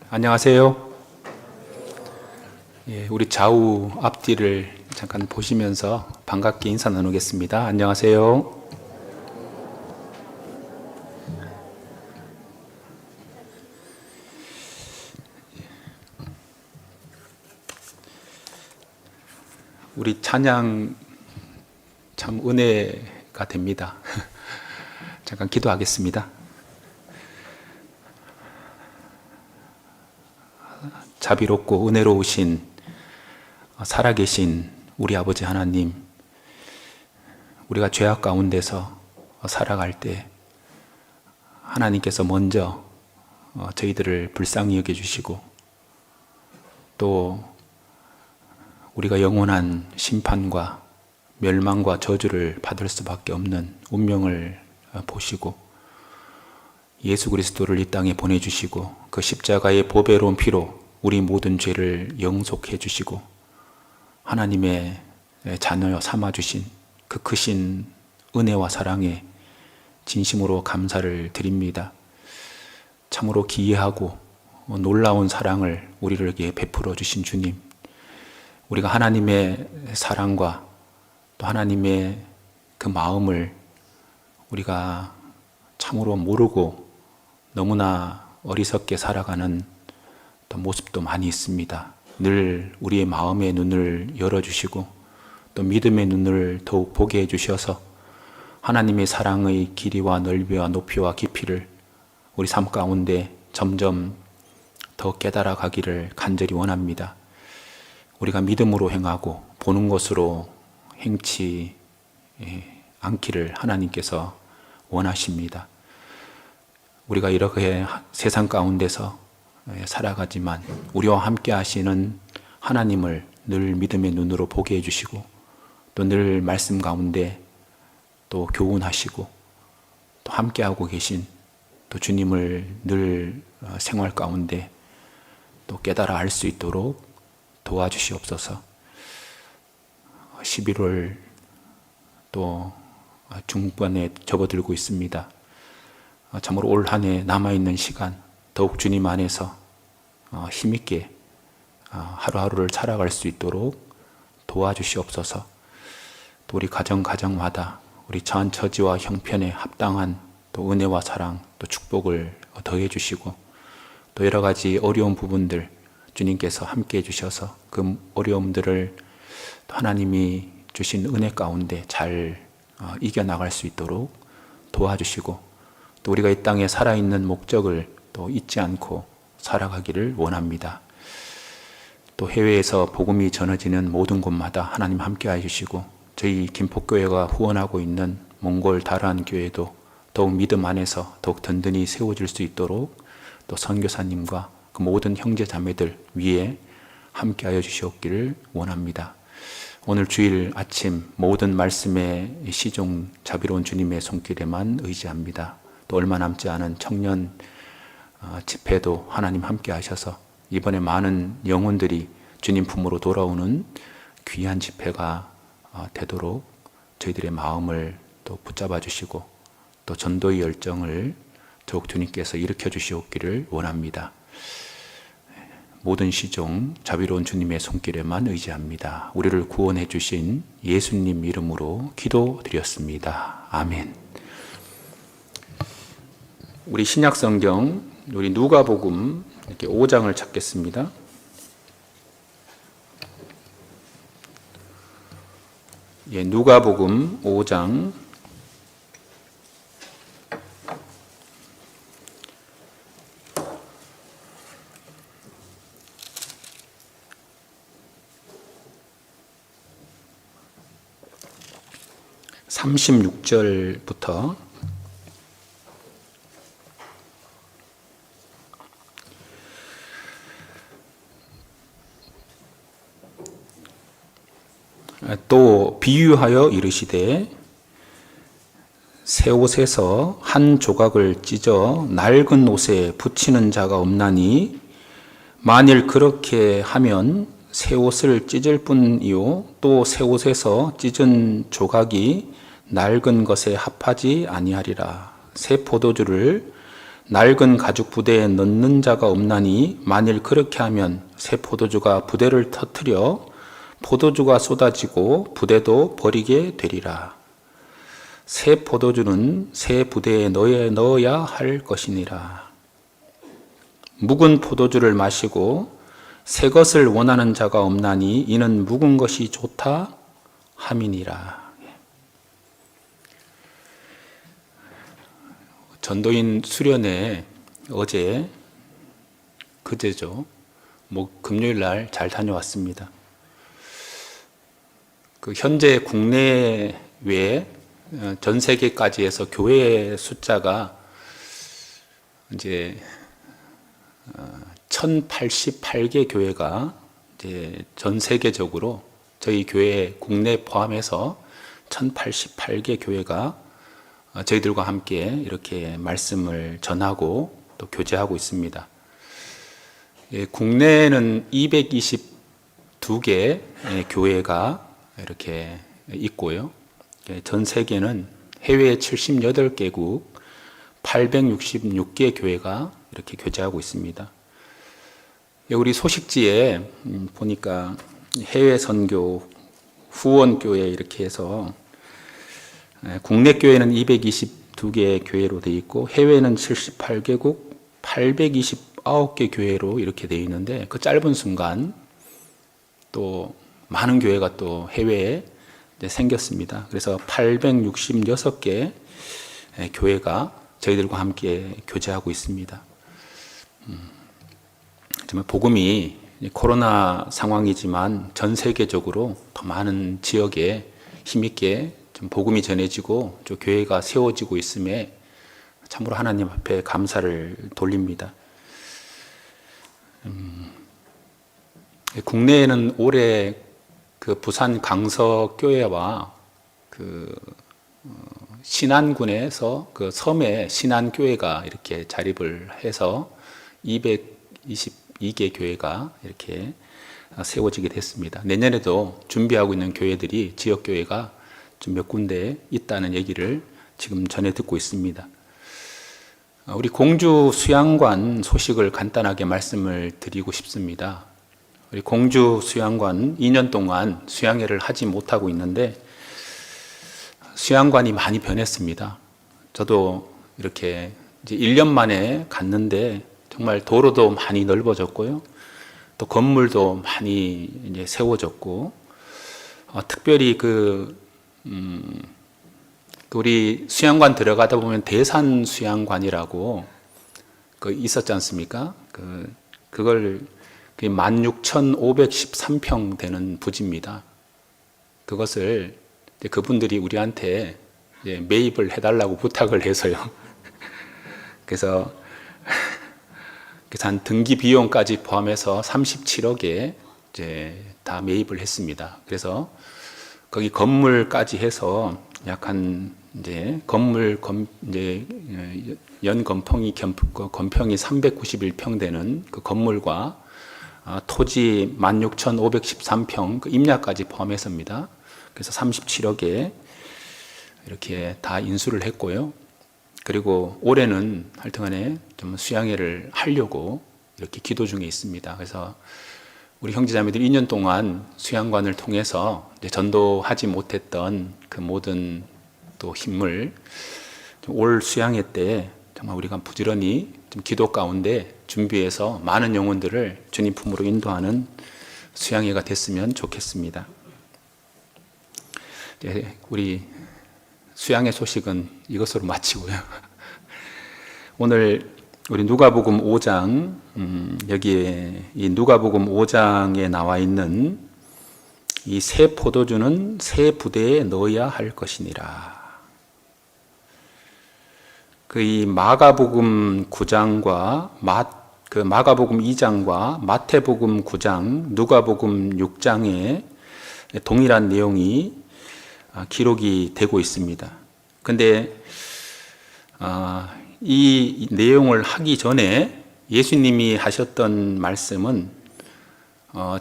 안녕하세요. 우리 좌우 앞뒤를 잠깐 보시면서 반갑게 인사 나누겠습니다. 안녕하세요. 우리 찬양 참 은혜가 됩니다. 잠깐 기도하겠습니다. 자비롭고 은혜로우신 살아계신 우리 아버지 하나님, 우리가 죄악 가운데서 살아갈 때 하나님께서 먼저 저희들을 불쌍히 여겨주시고 또 우리가 영원한 심판과 멸망과 저주를 받을 수밖에 없는 운명을 보시고 예수 그리스도를 이 땅에 보내주시고 그 십자가의 보배로운 피로 우리 모든 죄를 영속해 주시고 하나님의 자녀 삼아주신 그 크신 은혜와 사랑에 진심으로 감사를 드립니다. 참으로 기이하고 놀라운 사랑을 우리에게 베풀어 주신 주님, 우리가 하나님의 사랑과 또 하나님의 그 마음을 우리가 참으로 모르고 너무나 어리석게 살아가는 또 모습도 많이 있습니다. 늘 우리의 마음의 눈을 열어주시고 또 믿음의 눈을 더욱 보게 해주셔서 하나님의 사랑의 길이와 넓이와 높이와 깊이를 우리 삶 가운데 점점 더 깨달아 가기를 간절히 원합니다. 우리가 믿음으로 행하고 보는 것으로 행치 않기를 하나님께서 원하십니다. 우리가 이렇게 세상 가운데서 살아가지만 우리와 함께 하시는 하나님을 늘 믿음의 눈으로 보게 해주시고 또 늘 말씀 가운데 또 교훈하시고 또 함께하고 계신 또 주님을 늘 생활 가운데 또 깨달아 알 수 있도록 도와주시옵소서. 11월 또 중반에 접어들고 있습니다. 참으로 올 한 해 남아있는 시간 더욱 주님 안에서 힘있게 하루하루를 살아갈 수 있도록 도와주시옵소서. 또 우리 가정마다 우리 처지와 형편에 합당한 또 은혜와 사랑 또 축복을 더해 주시고 또 여러 가지 어려운 부분들 주님께서 함께 해주셔서 그 어려움들을 하나님이 주신 은혜 가운데 잘 이겨나갈 수 있도록 도와주시고 또 우리가 이 땅에 살아있는 목적을 또 잊지 않고 살아가기를 원합니다. 또 해외에서 복음이 전해지는 모든 곳마다 하나님 함께 해주시고 저희 김포교회가 후원하고 있는 몽골 다란 교회도 더욱 믿음 안에서 더욱 든든히 세워질 수 있도록 또 선교사님과 그 모든 형제 자매들 위에 함께 하여 주시옵기를 원합니다. 오늘 주일 아침 모든 말씀의 시종 자비로운 주님의 손길에만 의지합니다. 또 얼마 남지 않은 청년 집회도 하나님 함께 하셔서 이번에 많은 영혼들이 주님 품으로 돌아오는 귀한 집회가 되도록 저희들의 마음을 또 붙잡아 주시고 또 전도의 열정을 더욱 주님께서 일으켜 주시옵기를 원합니다. 모든 시종 자비로운 주님의 손길에만 의지합니다. 우리를 구원해 주신 예수님 이름으로 기도드렸습니다. 아멘. 우리 신약 성경 우리 누가복음 이렇게 5장을 찾겠습니다. 누가복음 5장 36절부터 또 비유하여 이르시되 새 옷에서 한 조각을 찢어 낡은 옷에 붙이는 자가 없나니 만일 그렇게 하면 새 옷을 찢을 뿐이요 또 새 옷에서 찢은 조각이 낡은 것에 합하지 아니하리라. 새 포도주를 낡은 가죽 부대에 넣는 자가 없나니 만일 그렇게 하면 새 포도주가 부대를 터뜨려 포도주가 쏟아지고 부대도 버리게 되리라. 새 포도주는 새 부대에 넣어야 할 것이니라. 묵은 포도주를 마시고 새 것을 원하는 자가 없나니 이는 묵은 것이 좋다 함이니라. 전도인 수련회 어제 그제죠. 금요일 날 잘 다녀왔습니다. 현재 국내외 전 세계까지 해서 교회 숫자가 이제 1088개 교회가 이제 전 세계적으로 저희 교회 국내 포함해서 1088개 교회가 저희들과 함께 이렇게 말씀을 전하고 또 교제하고 있습니다. 국내에는 222개 교회가 이렇게 있고요. 전 세계는 해외 78개국 866개 교회가 이렇게 교제하고 있습니다. 우리 소식지에 보니까 해외 선교 후원교회 이렇게 해서 국내 교회는 222개 교회로 되어 있고 해외는 78개국 829개 교회로 이렇게 되어 있는데 그 짧은 순간 또 많은 교회가 또 해외에 생겼습니다. 그래서 866개 교회가 저희들과 함께 교제하고 있습니다. 정말 복음이 코로나 상황이지만 전 세계적으로 더 많은 지역에 힘있게 좀 복음이 전해지고 좀 교회가 세워지고 있음에 참으로 하나님 앞에 감사를 돌립니다. 국내에는 올해 부산 강서교회와 신안군에서 섬에 신안교회가 이렇게 자립을 해서 222개 교회가 이렇게 세워지게 됐습니다. 내년에도 준비하고 있는 교회들이 지역교회가 좀 몇 군데 있다는 얘기를 지금 전해 듣고 있습니다. 우리 공주 수양관 소식을 간단하게 말씀을 드리고 싶습니다. 우리 공주 수양관 2년 동안 수양회를 하지 못하고 있는데 수양관이 많이 변했습니다. 저도 이렇게 이제 1년 만에 갔는데 정말 도로도 많이 넓어졌고요. 또 건물도 많이 이제 세워졌고, 특별히 우리 수양관 들어가다 보면 대산 수양관이라고 있었지 않습니까? 그걸 16,513평 되는 부지입니다. 그것을 그분들이 우리한테 매입을 해달라고 부탁을 해서요. 그래서 한 등기 비용까지 포함해서 37억에 이제 다 매입을 했습니다. 그래서 거기 건물까지 해서 약간 이제 건물 이제 연 건평이 391평 되는 그 건물과 토지 16,513평 그 임야까지 포함해서입니다. 그래서 37억에 이렇게 다 인수를 했고요. 그리고 올해는 하여튼간에 좀 수양회를 하려고 이렇게 기도 중에 있습니다. 그래서 우리 형제자매들이 2년 동안 수양관을 통해서 이제 전도하지 못했던 그 모든 또 힘을 올 수양회 때 정말 우리가 부지런히 좀 기도 가운데 준비해서 많은 영혼들을 주님 품으로 인도하는 수양회가 됐으면 좋겠습니다. 우리 수양회 소식은 이것으로 마치고요. 오늘 우리 누가복음 5장 여기에 이 누가복음 5장에 나와 있는 이 새 포도주는 새 부대에 넣어야 할 것이니라. 이 마가복음 9장과 마가복음 2장과 마태복음 9장, 누가복음 6장에 동일한 내용이 기록이 되고 있습니다. 그런데 이 내용을 하기 전에 예수님이 하셨던 말씀은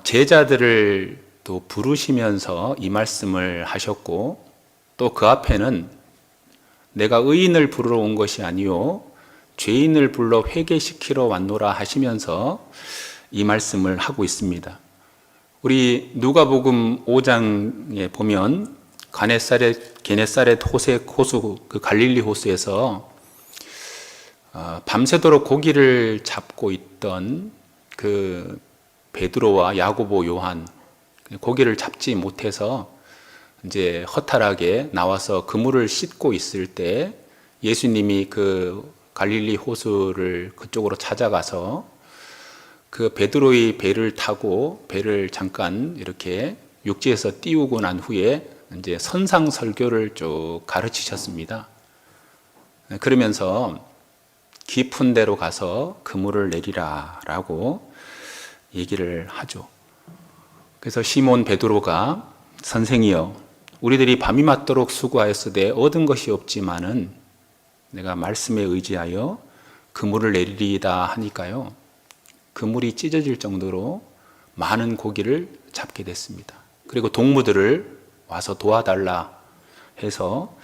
제자들을 또 부르시면서 이 말씀을 하셨고 또 그 앞에는 내가 의인을 부르러 온 것이 아니요 죄인을 불러 회개시키러 왔노라 하시면서 이 말씀을 하고 있습니다. 우리 누가복음 5장에 보면 게네사렛 호수, 그 갈릴리 호수에서 밤새도록 고기를 잡고 있던 그 베드로와 야고보, 요한, 고기를 잡지 못해서 이제 허탈하게 나와서 그물을 씻고 있을 때 예수님이 그 갈릴리 호수를 그쪽으로 찾아가서 그 베드로의 배를 타고 배를 잠깐 이렇게 육지에서 띄우고 난 후에 이제 선상 설교를 쭉 가르치셨습니다. 그러면서 깊은 데로 가서 그물을 내리라라고 얘기를 하죠. 그래서 시몬 베드로가 선생이여 우리들이 밤이 맞도록 수고하였으되 얻은 것이 없지만은 내가 말씀에 의지하여 그물을 내리리이다 하니까요. 그물이 찢어질 정도로 많은 고기를 잡게 됐습니다. 그리고 동무들을 와서 도와달라 해서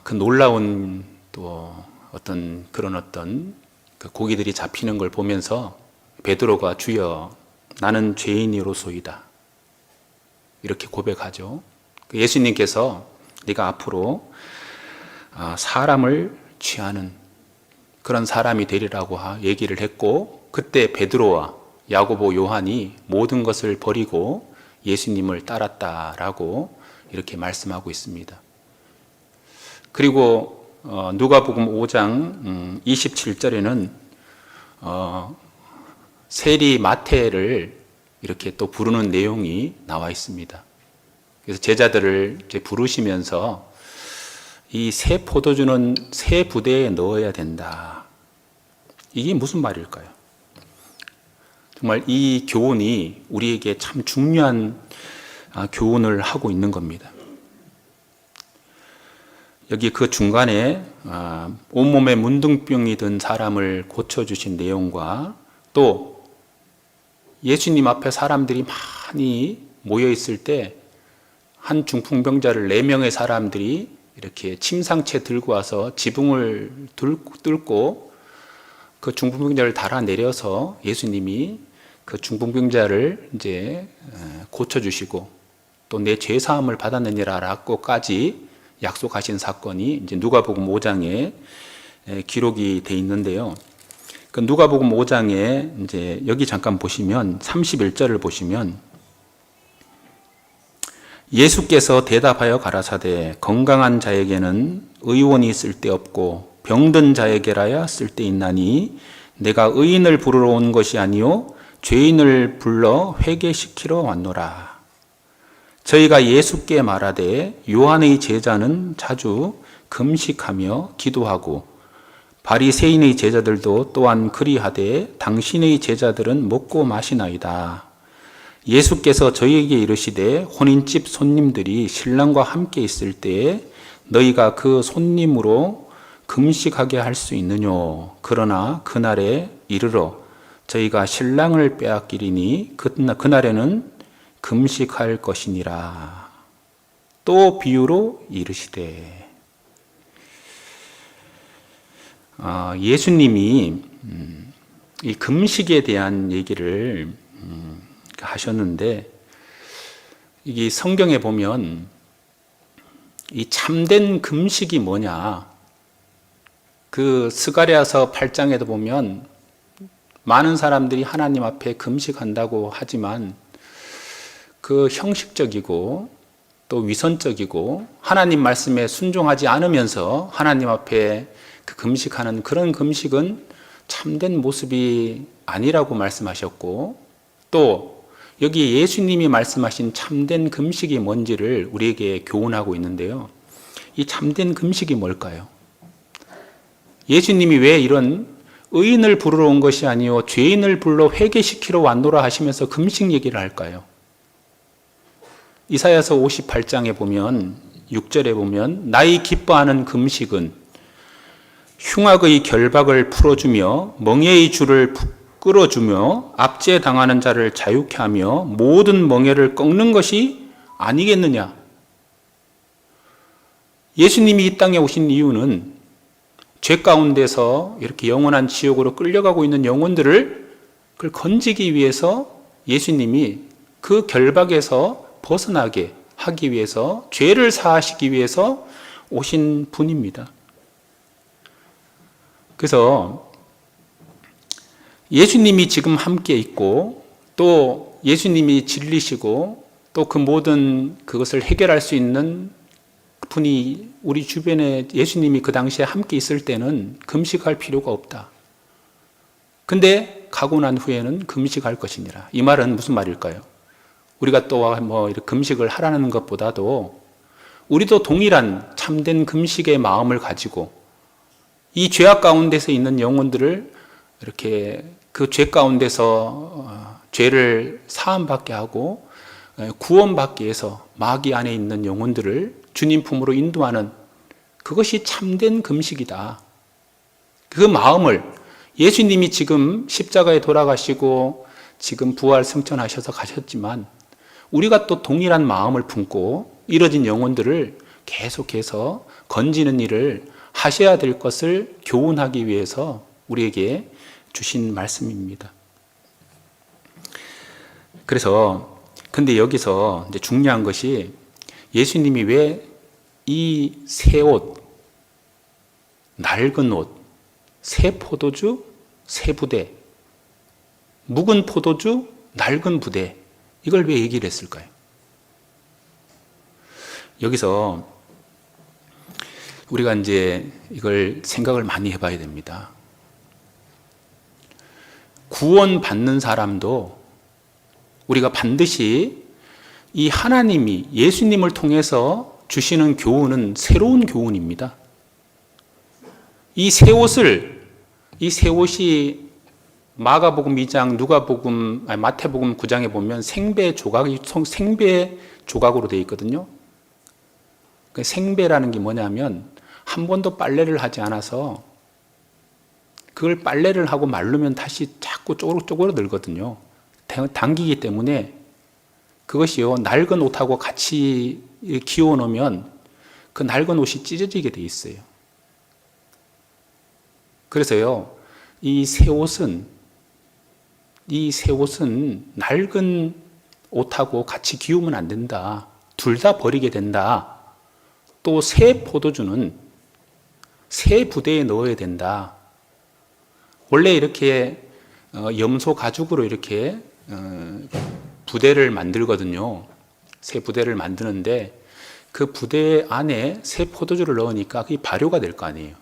그 놀라운 또 어떤 그 고기들이 잡히는 걸 보면서 베드로가 주여 나는 죄인이로소이다 이렇게 고백하죠. 예수님께서 네가 앞으로 사람을 취하는 그런 사람이 되리라고 얘기를 했고 그때 베드로와 야고보, 요한이 모든 것을 버리고 예수님을 따랐다라고 이렇게 말씀하고 있습니다. 그리고 누가복음 5장 27절에는 세리 마태를 이렇게 또 부르는 내용이 나와 있습니다. 그래서 제자들을 이제 부르시면서 이 새 포도주는 새 부대에 넣어야 된다. 이게 무슨 말일까요? 정말 이 교훈이 우리에게 참 중요한 교훈을 하고 있는 겁니다. 여기 그 중간에 온몸에 문둥병이 든 사람을 고쳐주신 내용과 또 예수님 앞에 사람들이 많이 모여 있을 때 한 중풍병자를 4명의 사람들이 이렇게 침상채 들고 와서 지붕을 뚫고 그 중풍병자를 달아내려서 예수님이 그 중풍병자를 이제 고쳐주시고 또 내 죄사함을 받았느니라라고까지 약속하신 사건이 이제 누가복음 5장에 기록이 돼 있는데요. 그 누가복음 5장에 이제 여기 잠깐 보시면 31절을 보시면 예수께서 대답하여 가라사대 건강한 자에게는 의원이 쓸데없고 병든 자에게라야 쓸데있나니 내가 의인을 부르러 온 것이 아니요 죄인을 불러 회개시키러 왔노라. 저희가 예수께 말하되 요한의 제자는 자주 금식하며 기도하고 바리새인의 제자들도 또한 그리하되 당신의 제자들은 먹고 마시나이다. 예수께서 저희에게 이르시되 혼인집 손님들이 신랑과 함께 있을 때에 너희가 그 손님으로 금식하게 할 수 있느뇨. 그러나 그날에 이르러 저희가 신랑을 빼앗기리니 그날에는 금식할 것이니라. 또 비유로 이르시되 예수님이 이 금식에 대한 얘기를 하셨는데 이게 성경에 보면 이 참된 금식이 뭐냐 그 스가랴서 8장에도 보면 많은 사람들이 하나님 앞에 금식한다고 하지만 그 형식적이고 또 위선적이고 하나님 말씀에 순종하지 않으면서 하나님 앞에 그 금식하는 그런 금식은 참된 모습이 아니라고 말씀하셨고 또 여기 예수님이 말씀하신 참된 금식이 뭔지를 우리에게 교훈하고 있는데요. 이 참된 금식이 뭘까요? 예수님이 왜 이런 의인을 부르러 온 것이 아니요 죄인을 불러 회개시키러 왔노라 하시면서 금식 얘기를 할까요? 이사야서 58장에 보면 6절에 보면 나의 기뻐하는 금식은 흉악의 결박을 풀어주며 멍에의 줄을 끌어주며 압제당하는 자를 자유케 하며 모든 멍에를 꺾는 것이 아니겠느냐. 예수님이 이 땅에 오신 이유는 죄 가운데서 이렇게 영원한 지옥으로 끌려가고 있는 영혼들을 그걸 건지기 위해서 예수님이 그 결박에서 벗어나게 하기 위해서 죄를 사하시기 위해서 오신 분입니다. 그래서 예수님이 지금 함께 있고 또 예수님이 진리시고 또 그 모든 그것을 해결할 수 있는 분이 우리 주변에 예수님이 그 당시에 함께 있을 때는 금식할 필요가 없다. 근데 가고 난 후에는 금식할 것이니라. 이 말은 무슨 말일까요? 우리가 또 뭐 이렇게 금식을 하라는 것보다도 우리도 동일한 참된 금식의 마음을 가지고 이 죄악 가운데서 있는 영혼들을 이렇게 그 죄 가운데서 죄를 사함받게 하고 구원받기 위해서 마귀 안에 있는 영혼들을 주님 품으로 인도하는 그것이 참된 금식이다. 그 마음을 예수님이 지금 십자가에 돌아가시고 지금 부활 승천하셔서 가셨지만 우리가 또 동일한 마음을 품고 이뤄진 영혼들을 계속해서 건지는 일을 하셔야 될 것을 교훈하기 위해서 우리에게 주신 말씀입니다. 그래서 근데 여기서 이제 중요한 것이 예수님이 왜 이 새 옷, 낡은 옷, 새 포도주, 새 부대, 묵은 포도주, 낡은 부대 이걸 왜 얘기를 했을까요? 여기서 우리가 이제 이걸 생각을 많이 해봐야 됩니다. 구원받는 사람도 우리가 반드시 이 하나님이 예수님을 통해서 주시는 교훈은 새로운 교훈입니다. 이 새 옷이 마가복음 2장, 마태복음 9장에 보면 생배 조각으로 되어 있거든요. 생배라는 게 뭐냐면 한 번도 빨래를 하지 않아서 그걸 빨래를 하고 말르면 다시 자꾸 쪼그러들거든요. 당기기 때문에 그것이요, 낡은 옷하고 같이 기워 놓으면 그 낡은 옷이 찢어지게 돼 있어요. 그래서요, 이 새 옷은 낡은 옷하고 같이 기우면 안 된다. 둘 다 버리게 된다. 또 새 포도주는 새 부대에 넣어야 된다. 원래 이렇게 염소 가죽으로 이렇게 부대를 만들거든요. 새 부대를 만드는데 그 부대 안에 새 포도주를 넣으니까 그게 발효가 될 거 아니에요.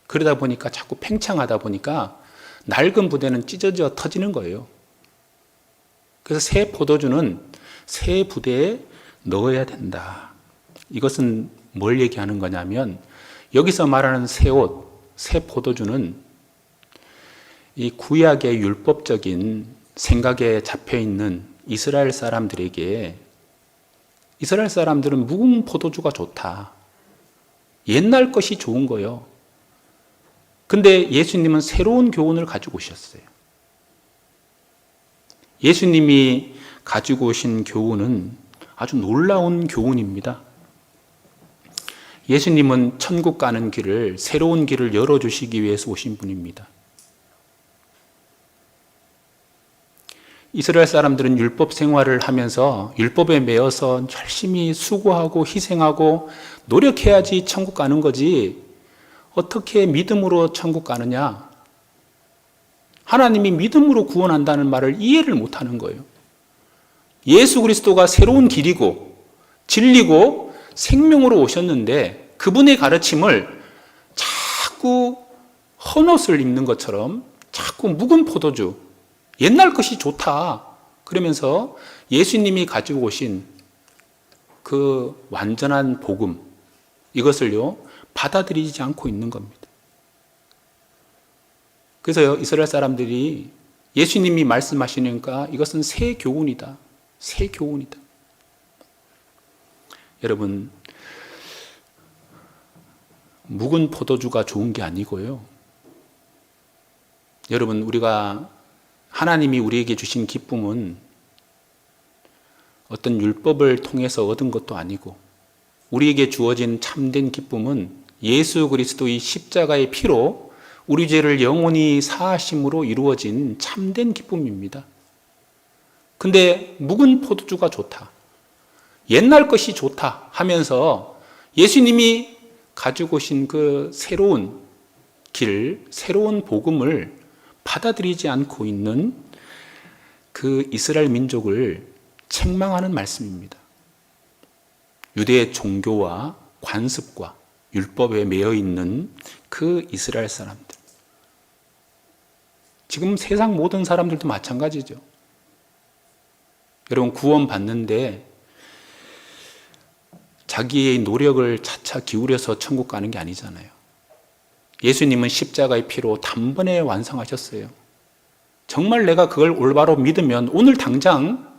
그러다 보니까 자꾸 팽창하다 보니까 낡은 부대는 찢어져 터지는 거예요. 그래서 새 포도주는 새 부대에 넣어야 된다. 이것은 뭘 얘기하는 거냐면 여기서 말하는 새 옷, 새 포도주는 이 구약의 율법적인 생각에 잡혀있는 이스라엘 사람들에게 이스라엘 사람들은 묵은 포도주가 좋다. 옛날 것이 좋은 거예요. 근데 예수님은 새로운 교훈을 가지고 오셨어요. 예수님이 가지고 오신 교훈은 아주 놀라운 교훈입니다. 예수님은 천국 가는 길을, 새로운 길을 열어주시기 위해서 오신 분입니다. 이스라엘 사람들은 율법 생활을 하면서 율법에 매여서 열심히 수고하고 희생하고 노력해야지 천국 가는 거지, 어떻게 믿음으로 천국 가느냐? 하나님이 믿음으로 구원한다는 말을 이해를 못하는 거예요. 예수 그리스도가 새로운 길이고 진리고 생명으로 오셨는데 그분의 가르침을 자꾸 헌옷을 입는 것처럼 자꾸 묵은 포도주, 옛날 것이 좋다 그러면서 예수님이 가지고 오신 그 완전한 복음, 이것을요 받아들이지 않고 있는 겁니다. 그래서 이스라엘 사람들이 예수님이 말씀하시니까 이것은 새 교훈이다. 새 교훈이다. 여러분, 묵은 포도주가 좋은 게 아니고요. 여러분, 우리가 하나님이 우리에게 주신 기쁨은 어떤 율법을 통해서 얻은 것도 아니고 우리에게 주어진 참된 기쁨은 예수 그리스도의 십자가의 피로 우리 죄를 영원히 사하심으로 이루어진 참된 기쁨입니다. 근데 묵은 포도주가 좋다, 옛날 것이 좋다 하면서 예수님이 가지고 오신 그 새로운 길, 새로운 복음을 받아들이지 않고 있는 그 이스라엘 민족을 책망하는 말씀입니다. 유대 종교와 관습과 율법에 매여 있는 그 이스라엘 사람들. 지금 세상 모든 사람들도 마찬가지죠. 여러분, 구원 받는데 자기의 노력을 차차 기울여서 천국 가는 게 아니잖아요. 예수님은 십자가의 피로 단번에 완성하셨어요. 정말 내가 그걸 올바로 믿으면 오늘 당장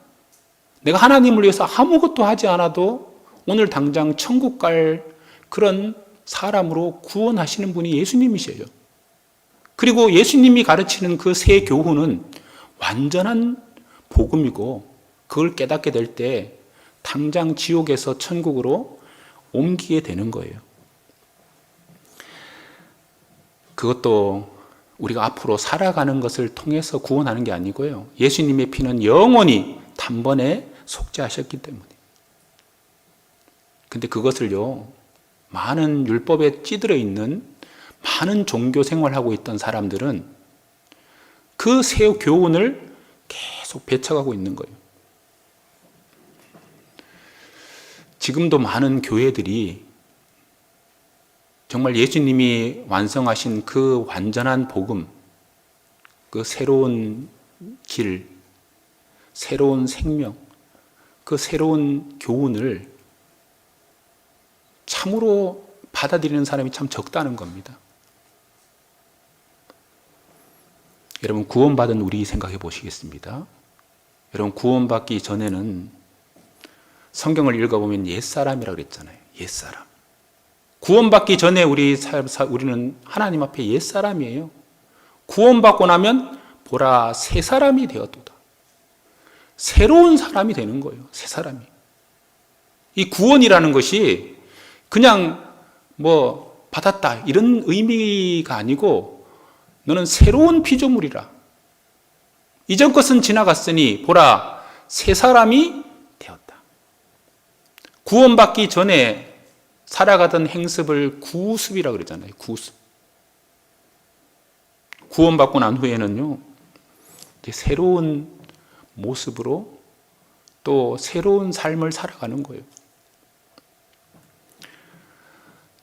내가 하나님을 위해서 아무것도 하지 않아도 오늘 당장 천국 갈 그런 사람으로 구원하시는 분이 예수님이셔요. 그리고 예수님이 가르치는 그 새 교훈은 완전한 복음이고, 그걸 깨닫게 될 때 당장 지옥에서 천국으로 옮기게 되는 거예요. 그것도 우리가 앞으로 살아가는 것을 통해서 구원하는 게 아니고요. 예수님의 피는 영원히 단번에 속죄하셨기 때문에. 근데 그것을요, 많은 율법에 찌들어 있는 많은 종교 생활하고 있던 사람들은 그 새 교훈을 계속 배척하고 있는 거예요. 지금도 많은 교회들이 정말 예수님이 완성하신 그 완전한 복음, 그 새로운 길, 새로운 생명, 그 새로운 교훈을 참으로 받아들이는 사람이 참 적다는 겁니다. 여러분, 구원받은 우리 생각해 보시겠습니다. 여러분, 구원받기 전에는 성경을 읽어보면 옛사람이라고 그랬잖아요. 옛사람. 구원받기 전에 우리는 하나님 앞에 옛사람이에요. 구원받고 나면 보라, 새 사람이 되었도다. 새로운 사람이 되는 거예요. 새 사람이. 이 구원이라는 것이 그냥 받았다 이런 의미가 아니고, 너는 새로운 피조물이라. 이전 것은 지나갔으니 보라, 새 사람이 되었다. 구원받기 전에 살아가던 행습을 구습이라고 그러잖아요. 구습. 구원받고 난 후에는요, 이제 새로운 모습으로 또 새로운 삶을 살아가는 거예요.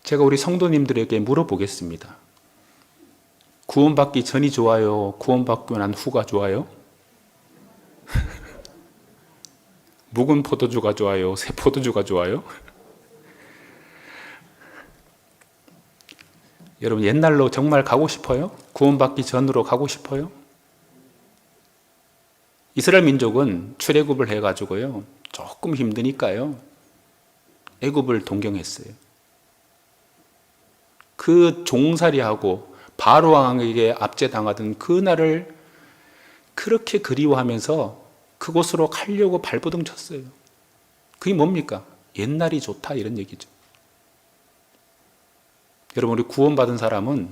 제가 우리 성도님들에게 물어보겠습니다. 구원받기 전이 좋아요? 구원받고 난 후가 좋아요? 묵은 포도주가 좋아요? 새 포도주가 좋아요? 여러분, 옛날로 정말 가고 싶어요? 구원받기 전으로 가고 싶어요? 이스라엘 민족은 출애굽을 해가지고요, 조금 힘드니까요, 애굽을 동경했어요. 그 종살이하고 바로 왕에게 압제당하던 그 날을 그렇게 그리워하면서 그곳으로 가려고 발버둥 쳤어요. 그게 뭡니까? 옛날이 좋다 이런 얘기죠. 여러분, 우리 구원받은 사람은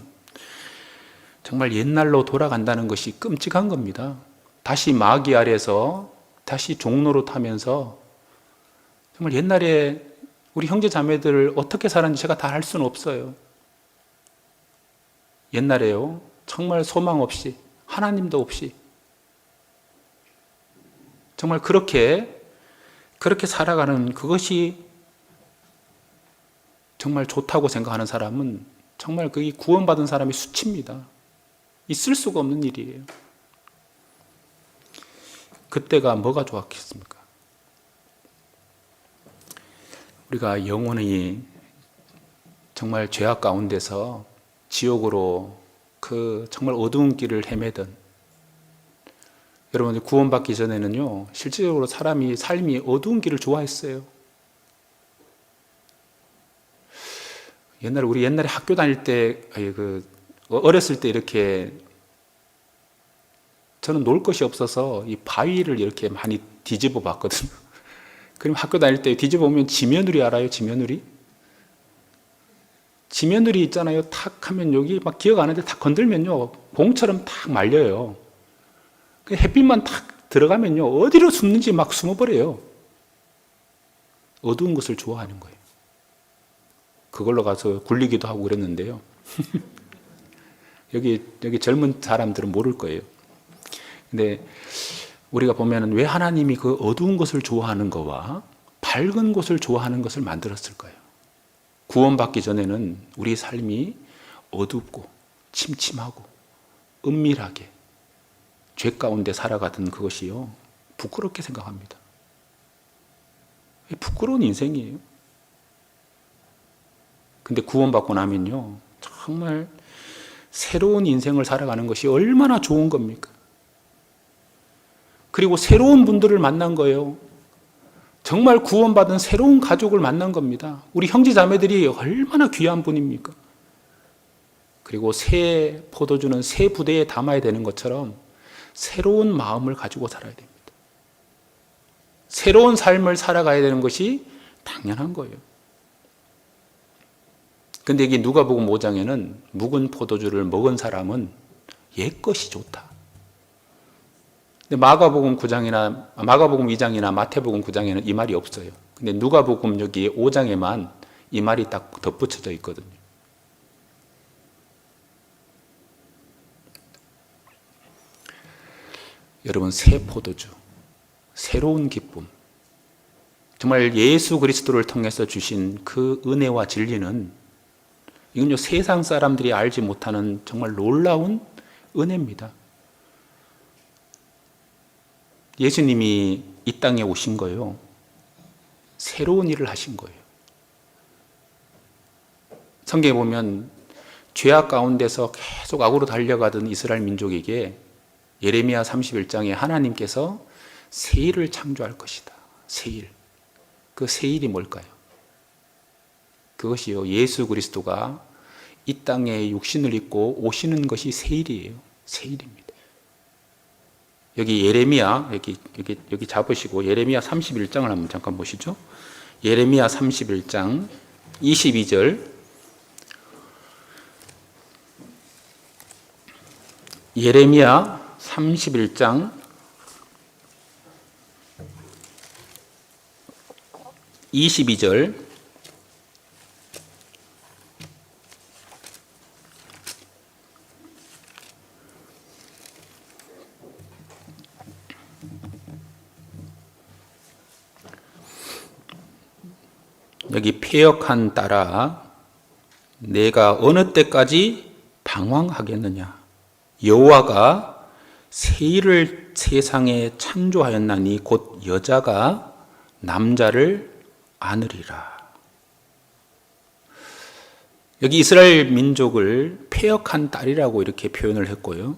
정말 옛날로 돌아간다는 것이 끔찍한 겁니다. 다시 마귀 아래서 다시 종로로 타면서 정말 옛날에 우리 형제 자매들 어떻게 살았는지 제가 다 알 수는 없어요. 옛날에요, 정말 소망 없이, 하나님도 없이 정말 그렇게 살아가는 그것이 정말 좋다고 생각하는 사람은 정말 그 구원받은 사람의 수치입니다. 있을 수가 없는 일이에요. 그때가 뭐가 좋았겠습니까? 우리가 영원히 정말 죄악 가운데서 지옥으로 그 정말 어두운 길을 헤매던, 여러분, 구원받기 전에는요, 실질적으로 삶이 어두운 길을 좋아했어요. 우리 옛날에 학교 다닐 때, 어렸을 때 이렇게, 저는 놀 것이 없어서 이 바위를 이렇게 많이 뒤집어 봤거든요. 그럼 학교 다닐 때 뒤집어 보면 지며느리 알아요? 지며느리? 지며느리 있잖아요. 탁 하면 여기 막 기억 안 하는데 탁 건들면요. 봉처럼 탁 말려요. 그 햇빛만 탁 들어가면요. 어디로 숨는지 막 숨어버려요. 어두운 것을 좋아하는 거예요. 그걸로 가서 굴리기도 하고 그랬는데요. 여기 젊은 사람들은 모를 거예요. 근데 우리가 보면은 왜 하나님이 그 어두운 것을 좋아하는 거와 밝은 것을 좋아하는 것을 만들었을까요? 구원받기 전에는 우리 삶이 어둡고 침침하고 은밀하게 죄 가운데 살아가던 그것이요. 부끄럽게 생각합니다. 부끄러운 인생이에요. 근데 구원받고 나면요. 정말 새로운 인생을 살아가는 것이 얼마나 좋은 겁니까? 그리고 새로운 분들을 만난 거예요. 정말 구원받은 새로운 가족을 만난 겁니다. 우리 형제 자매들이 얼마나 귀한 분입니까? 그리고 새 포도주는 새 부대에 담아야 되는 것처럼 새로운 마음을 가지고 살아야 됩니다. 새로운 삶을 살아가야 되는 것이 당연한 거예요. 근데 여기 누가복음 5장에는 묵은 포도주를 먹은 사람은 옛 것이 좋다. 근데 마가복음 2장이나 마태복음 9장에는 이 말이 없어요. 근데 누가복음 여기 5장에만 이 말이 딱 덧붙여져 있거든요. 여러분, 새 포도주, 새로운 기쁨, 정말 예수 그리스도를 통해서 주신 그 은혜와 진리는 이건요, 세상 사람들이 알지 못하는 정말 놀라운 은혜입니다. 예수님이 이 땅에 오신 거예요. 새로운 일을 하신 거예요. 성경에 보면 죄악 가운데서 계속 악으로 달려가던 이스라엘 민족에게 예레미야 31장에 하나님께서 새 일을 창조할 것이다. 새 일. 그 새 일이 뭘까요? 그것이요, 예수 그리스도가 이 땅에 육신을 입고 오시는 것이 새 일이에요. 새 일입니다. 여기 예레미야, 여기 잡으시고 예레미야 31장을 한번 잠깐 보시죠. 예레미야 31장 22절. 예레미야 31장 22절. 여기 패역한 딸아, 내가 어느 때까지 방황하겠느냐? 여호와가 새 일을 세상에 창조하였나니 곧 여자가 남자를 안으리라. 여기 이스라엘 민족을 패역한 딸이라고 이렇게 표현을 했고요.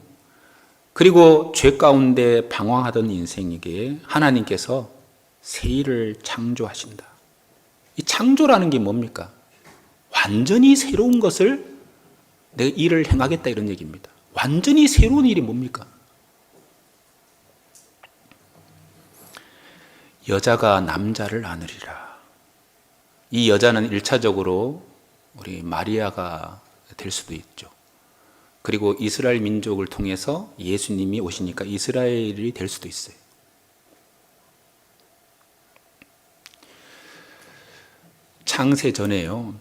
그리고 죄 가운데 방황하던 인생에게 하나님께서 새 일을 창조하신다. 이 창조라는 게 뭡니까? 완전히 새로운 것을 내가 일을 행하겠다 이런 얘기입니다. 완전히 새로운 일이 뭡니까? 여자가 남자를 안으리라. 이 여자는 1차적으로 우리 마리아가 될 수도 있죠. 그리고 이스라엘 민족을 통해서 예수님이 오시니까 이스라엘이 될 수도 있어요. 창세 전에요,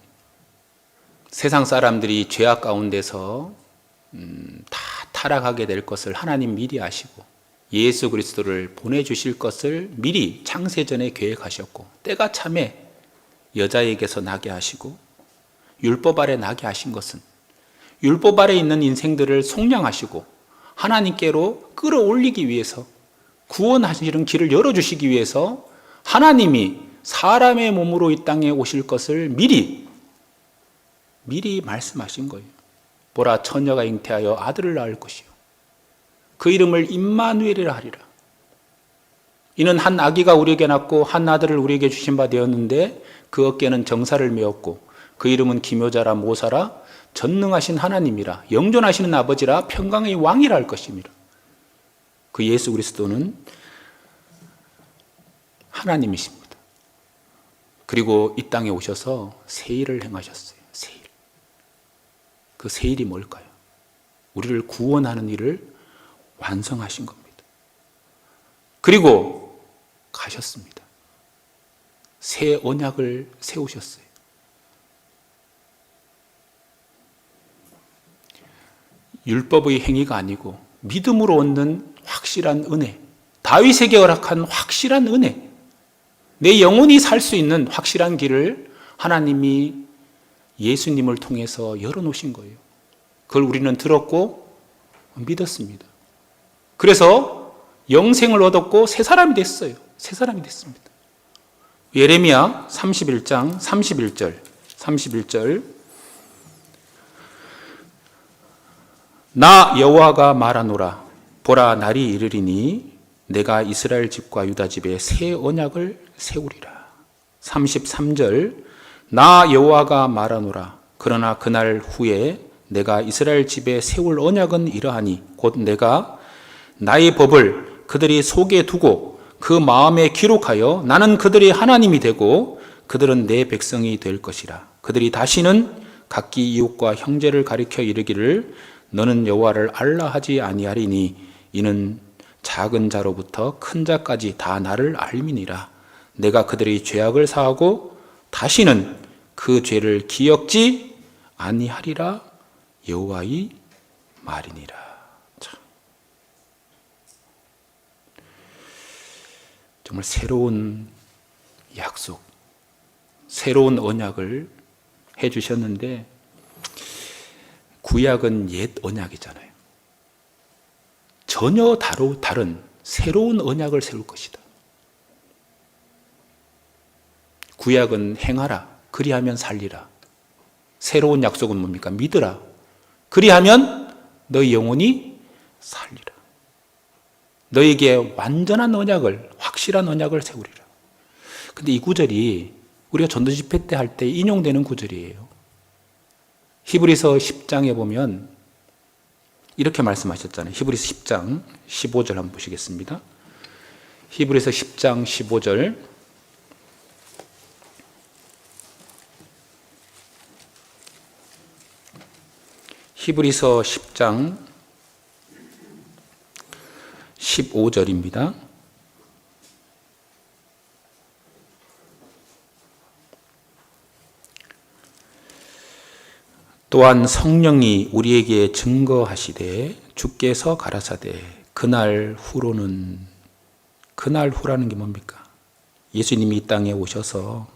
세상 사람들이 죄악 가운데서 다 타락하게 될 것을 하나님 미리 아시고 예수 그리스도를 보내주실 것을 미리 창세 전에 계획하셨고 때가 참에 여자에게서 나게 하시고 율법 아래 나게 하신 것은 율법 아래 있는 인생들을 속량하시고 하나님께로 끌어올리기 위해서 구원하시는 길을 열어주시기 위해서 하나님이 사람의 몸으로 이 땅에 오실 것을 미리 말씀하신 거예요. 보라, 처녀가 잉태하여 아들을 낳을 것이요 그 이름을 임마누엘이라 하리라. 이는 한 아기가 우리에게 낳고 한 아들을 우리에게 주신 바 되었는데 그 어깨는 정사를 메었고 그 이름은 기묘자라 모사라 전능하신 하나님이라 영존하시는 아버지라 평강의 왕이라 할 것입니다. 그 예수 그리스도는 하나님이십니다. 그리고 이 땅에 오셔서 새 일을 행하셨어요. 새 일. 그 새 일이 뭘까요? 우리를 구원하는 일을 완성하신 겁니다. 그리고 가셨습니다. 새 언약을 세우셨어요. 율법의 행위가 아니고 믿음으로 얻는 확실한 은혜, 다윗에게 허락한 확실한 은혜, 내 영혼이 살 수 있는 확실한 길을 하나님이 예수님을 통해서 열어놓으신 거예요. 그걸 우리는 들었고 믿었습니다. 그래서 영생을 얻었고 새 사람이 됐어요. 새 사람이 됐습니다. 예레미야 31장 31절 나 여호와가 말하노라 보라 날이 이르리니 내가 이스라엘 집과 유다 집에 새 언약을 세우리라. 33절 나 여호와가 말하노라 그러나 그날 후에 내가 이스라엘 집에 세울 언약은 이러하니 곧 내가 나의 법을 그들이 속에 두고 그 마음에 기록하여 나는 그들의 하나님이 되고 그들은 내 백성이 될 것이라. 그들이 다시는 각기 이웃과 형제를 가리켜 이르기를 너는 여호와를 알라 하지 아니하리니 이는 작은 자로부터 큰 자까지 다 나를 알미니라. 내가 그들의 죄악을 사하고 다시는 그 죄를 기억지 아니하리라. 여호와의 말이니라. 참. 정말 새로운 약속, 새로운 언약을 해주셨는데 구약은 옛 언약이잖아요. 전혀 다른 새로운 언약을 세울 것이다. 구약은 행하라, 그리하면 살리라. 새로운 약속은 뭡니까? 믿으라, 그리하면 너희 영혼이 살리라. 너에게 완전한 언약을, 확실한 언약을 세우리라. 근데 이 구절이 우리가 전도집회 때 할 때 인용되는 구절이에요. 히브리서 10장에 보면 이렇게 말씀하셨잖아요. 히브리서 10장 15절 한번 보시겠습니다. 히브리서 10장 15절 히브리서 10장 15절입니다. 또한 성령이 우리에게 증거하시되 주께서 가라사대 그날 후라는 게 뭡니까? 예수님이 이 땅에 오셔서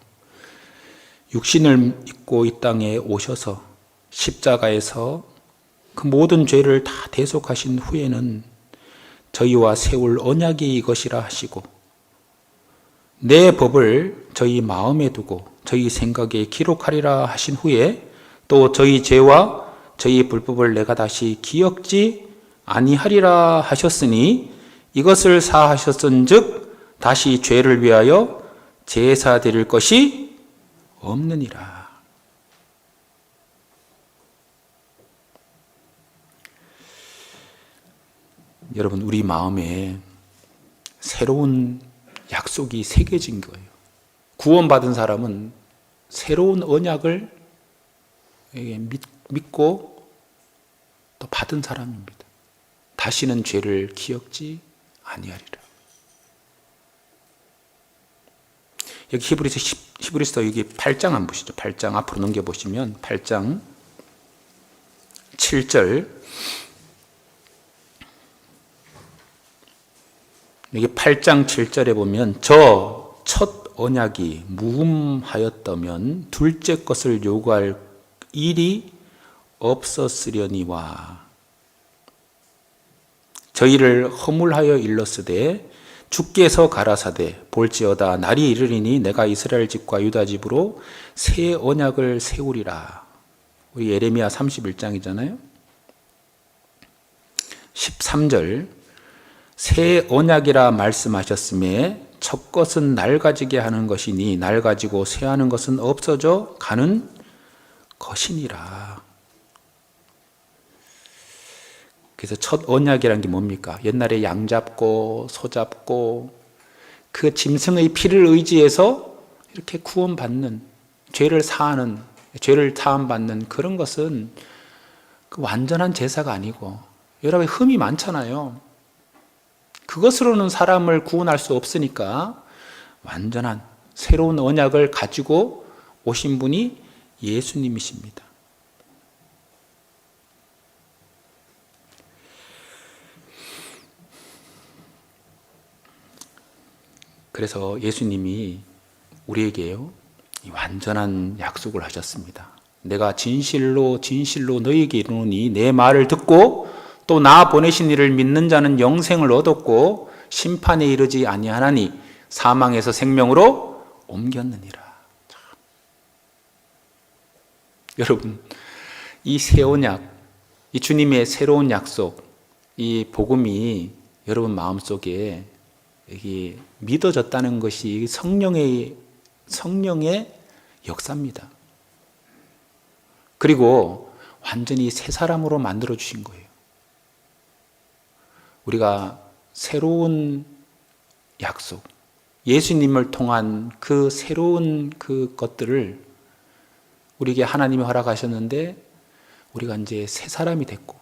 육신을 입고 이 땅에 오셔서 십자가에서 그 모든 죄를 다 대속하신 후에는 저희와 세울 언약이 이것이라 하시고 내 법을 저희 마음에 두고 저희 생각에 기록하리라 하신 후에 또 저희 죄와 저희 불법을 내가 다시 기억지 아니하리라 하셨으니 이것을 사하셨은즉 다시 죄를 위하여 제사 드릴 것이 없느니라. 여러분, 우리 마음에 새로운 약속이 새겨진 거예요. 구원받은 사람은 새로운 언약을 믿고 또 받은 사람입니다. 다시는 죄를 기억지 아니하리라. 여기 히브리서 여기 8장 한번 보시죠. 8장 앞으로 넘겨보시면 8장 7절 여기 8장 7절에 보면 저 첫 언약이 무흠하였다면 둘째 것을 요구할 일이 없었으려니와 저희를 허물하여 일렀으되 주께서 가라사대 볼지어다 날이 이르리니 내가 이스라엘 집과 유다 집으로 새 언약을 세우리라. 우리 예레미야 31장이잖아요. 13절 새 언약이라 말씀하셨음에 첫 것은 낡아지게 하는 것이니 낡아지고 새하는 것은 없어져 가는 것이니라. 그래서 첫 언약이라는 게 뭡니까? 옛날에 양 잡고 소 잡고 그 짐승의 피를 의지해서 이렇게 구원받는, 죄를 사함받는 그런 것은 그 완전한 제사가 아니고 여러분 흠이 많잖아요. 그것으로는 사람을 구원할 수 없으니까 완전한 새로운 언약을 가지고 오신 분이 예수님이십니다. 그래서 예수님이 우리에게요, 이 완전한 약속을 하셨습니다. 내가 진실로 진실로 너희에게 이르노니 내 말을 듣고 또 나 보내신 이를 믿는 자는 영생을 얻었고 심판에 이르지 아니하나니 사망에서 생명으로 옮겼느니라. 여러분, 이 새 언약, 이 주님의 새로운 약속, 이 복음이 여러분 마음속에 여기 믿어졌다는 것이 성령의 역사입니다. 그리고 완전히 새 사람으로 만들어 주신 거예요. 우리가 새로운 약속, 예수님을 통한 그 새로운 그 것들을 우리에게 하나님이 허락하셨는데 우리가 이제 새 사람이 됐고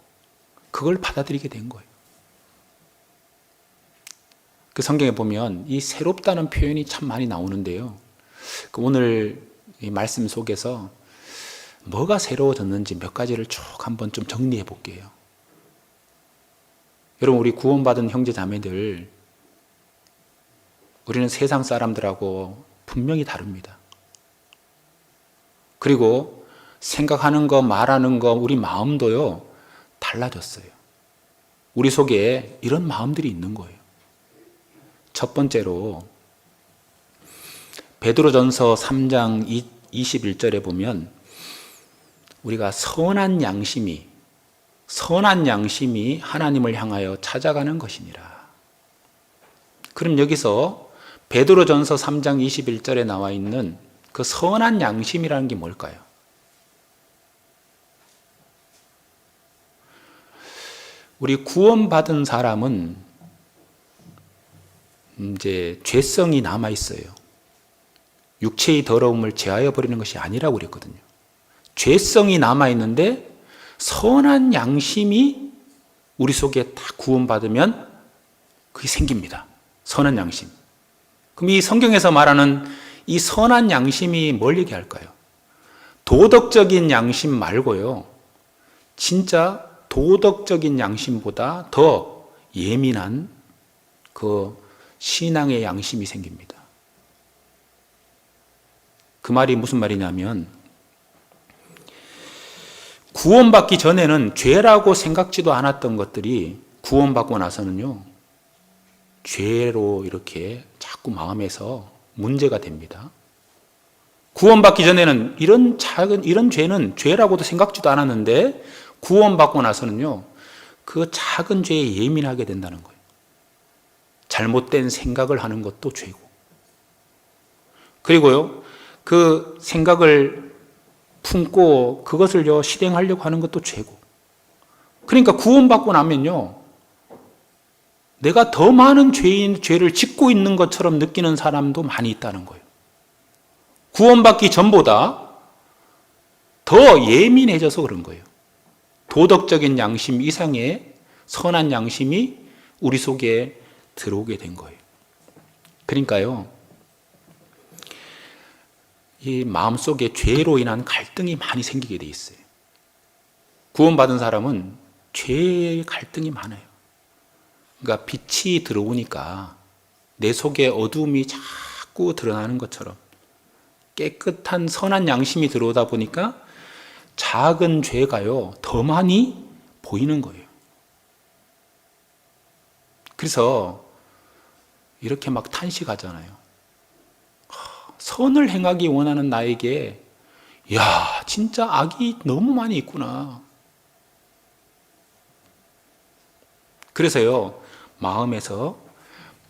그걸 받아들이게 된 거예요. 그 성경에 보면 이 새롭다는 표현이 참 많이 나오는데요. 오늘 이 말씀 속에서 뭐가 새로워졌는지 몇 가지를 쭉 한번 좀 정리해 볼게요. 여러분, 우리 구원받은 형제 자매들, 우리는 세상 사람들하고 분명히 다릅니다. 그리고 생각하는 거, 말하는 거, 우리 마음도요, 달라졌어요. 우리 속에 이런 마음들이 있는 거예요. 첫 번째로 베드로전서 3장 21절에 보면 우리가 선한 양심이 하나님을 향하여 찾아가는 것이니라. 그럼 여기서 베드로전서 3장 21절에 나와 있는 그 선한 양심이라는 게 뭘까요? 우리 구원받은 사람은 이제 죄성이 남아 있어요. 육체의 더러움을 제하여 버리는 것이 아니라고 그랬거든요. 죄성이 남아 있는데 선한 양심이 우리 속에 다 구원받으면 그게 생깁니다. 선한 양심. 그럼 이 성경에서 말하는 이 선한 양심이 뭘 얘기할까요? 도덕적인 양심 말고요. 진짜 도덕적인 양심보다 더 예민한 그 신앙의 양심이 생깁니다. 그 말이 무슨 말이냐면 구원받기 전에는 죄라고 생각지도 않았던 것들이 구원받고 나서는요, 죄로 이렇게 자꾸 마음에서 문제가 됩니다. 구원받기 전에는 이런 죄는 죄라고도 생각지도 않았는데 구원받고 나서는요, 그 작은 죄에 예민하게 된다는 거예요. 잘못된 생각을 하는 것도 죄고, 그리고요, 그 생각을 품고 그것을 실행하려고 하는 것도 죄고. 그러니까 구원받고 나면요, 내가 더 많은 죄를 짓고 있는 것처럼 느끼는 사람도 많이 있다는 거예요. 구원받기 전보다 더 예민해져서 그런 거예요. 도덕적인 양심 이상의 선한 양심이 우리 속에 들어오게 된 거예요. 그러니까요, 이 마음속에 죄로 인한 갈등이 많이 생기게 돼 있어요. 구원받은 사람은 죄의 갈등이 많아요. 그러니까 빛이 들어오니까 내 속에 어두움이 자꾸 드러나는 것처럼 깨끗한 선한 양심이 들어오다 보니까 작은 죄가요, 더 많이 보이는 거예요. 그래서 이렇게 막 탄식하잖아요. 선을 행하기 원하는 나에게 야, 진짜 악이 너무 많이 있구나. 그래서요, 마음에서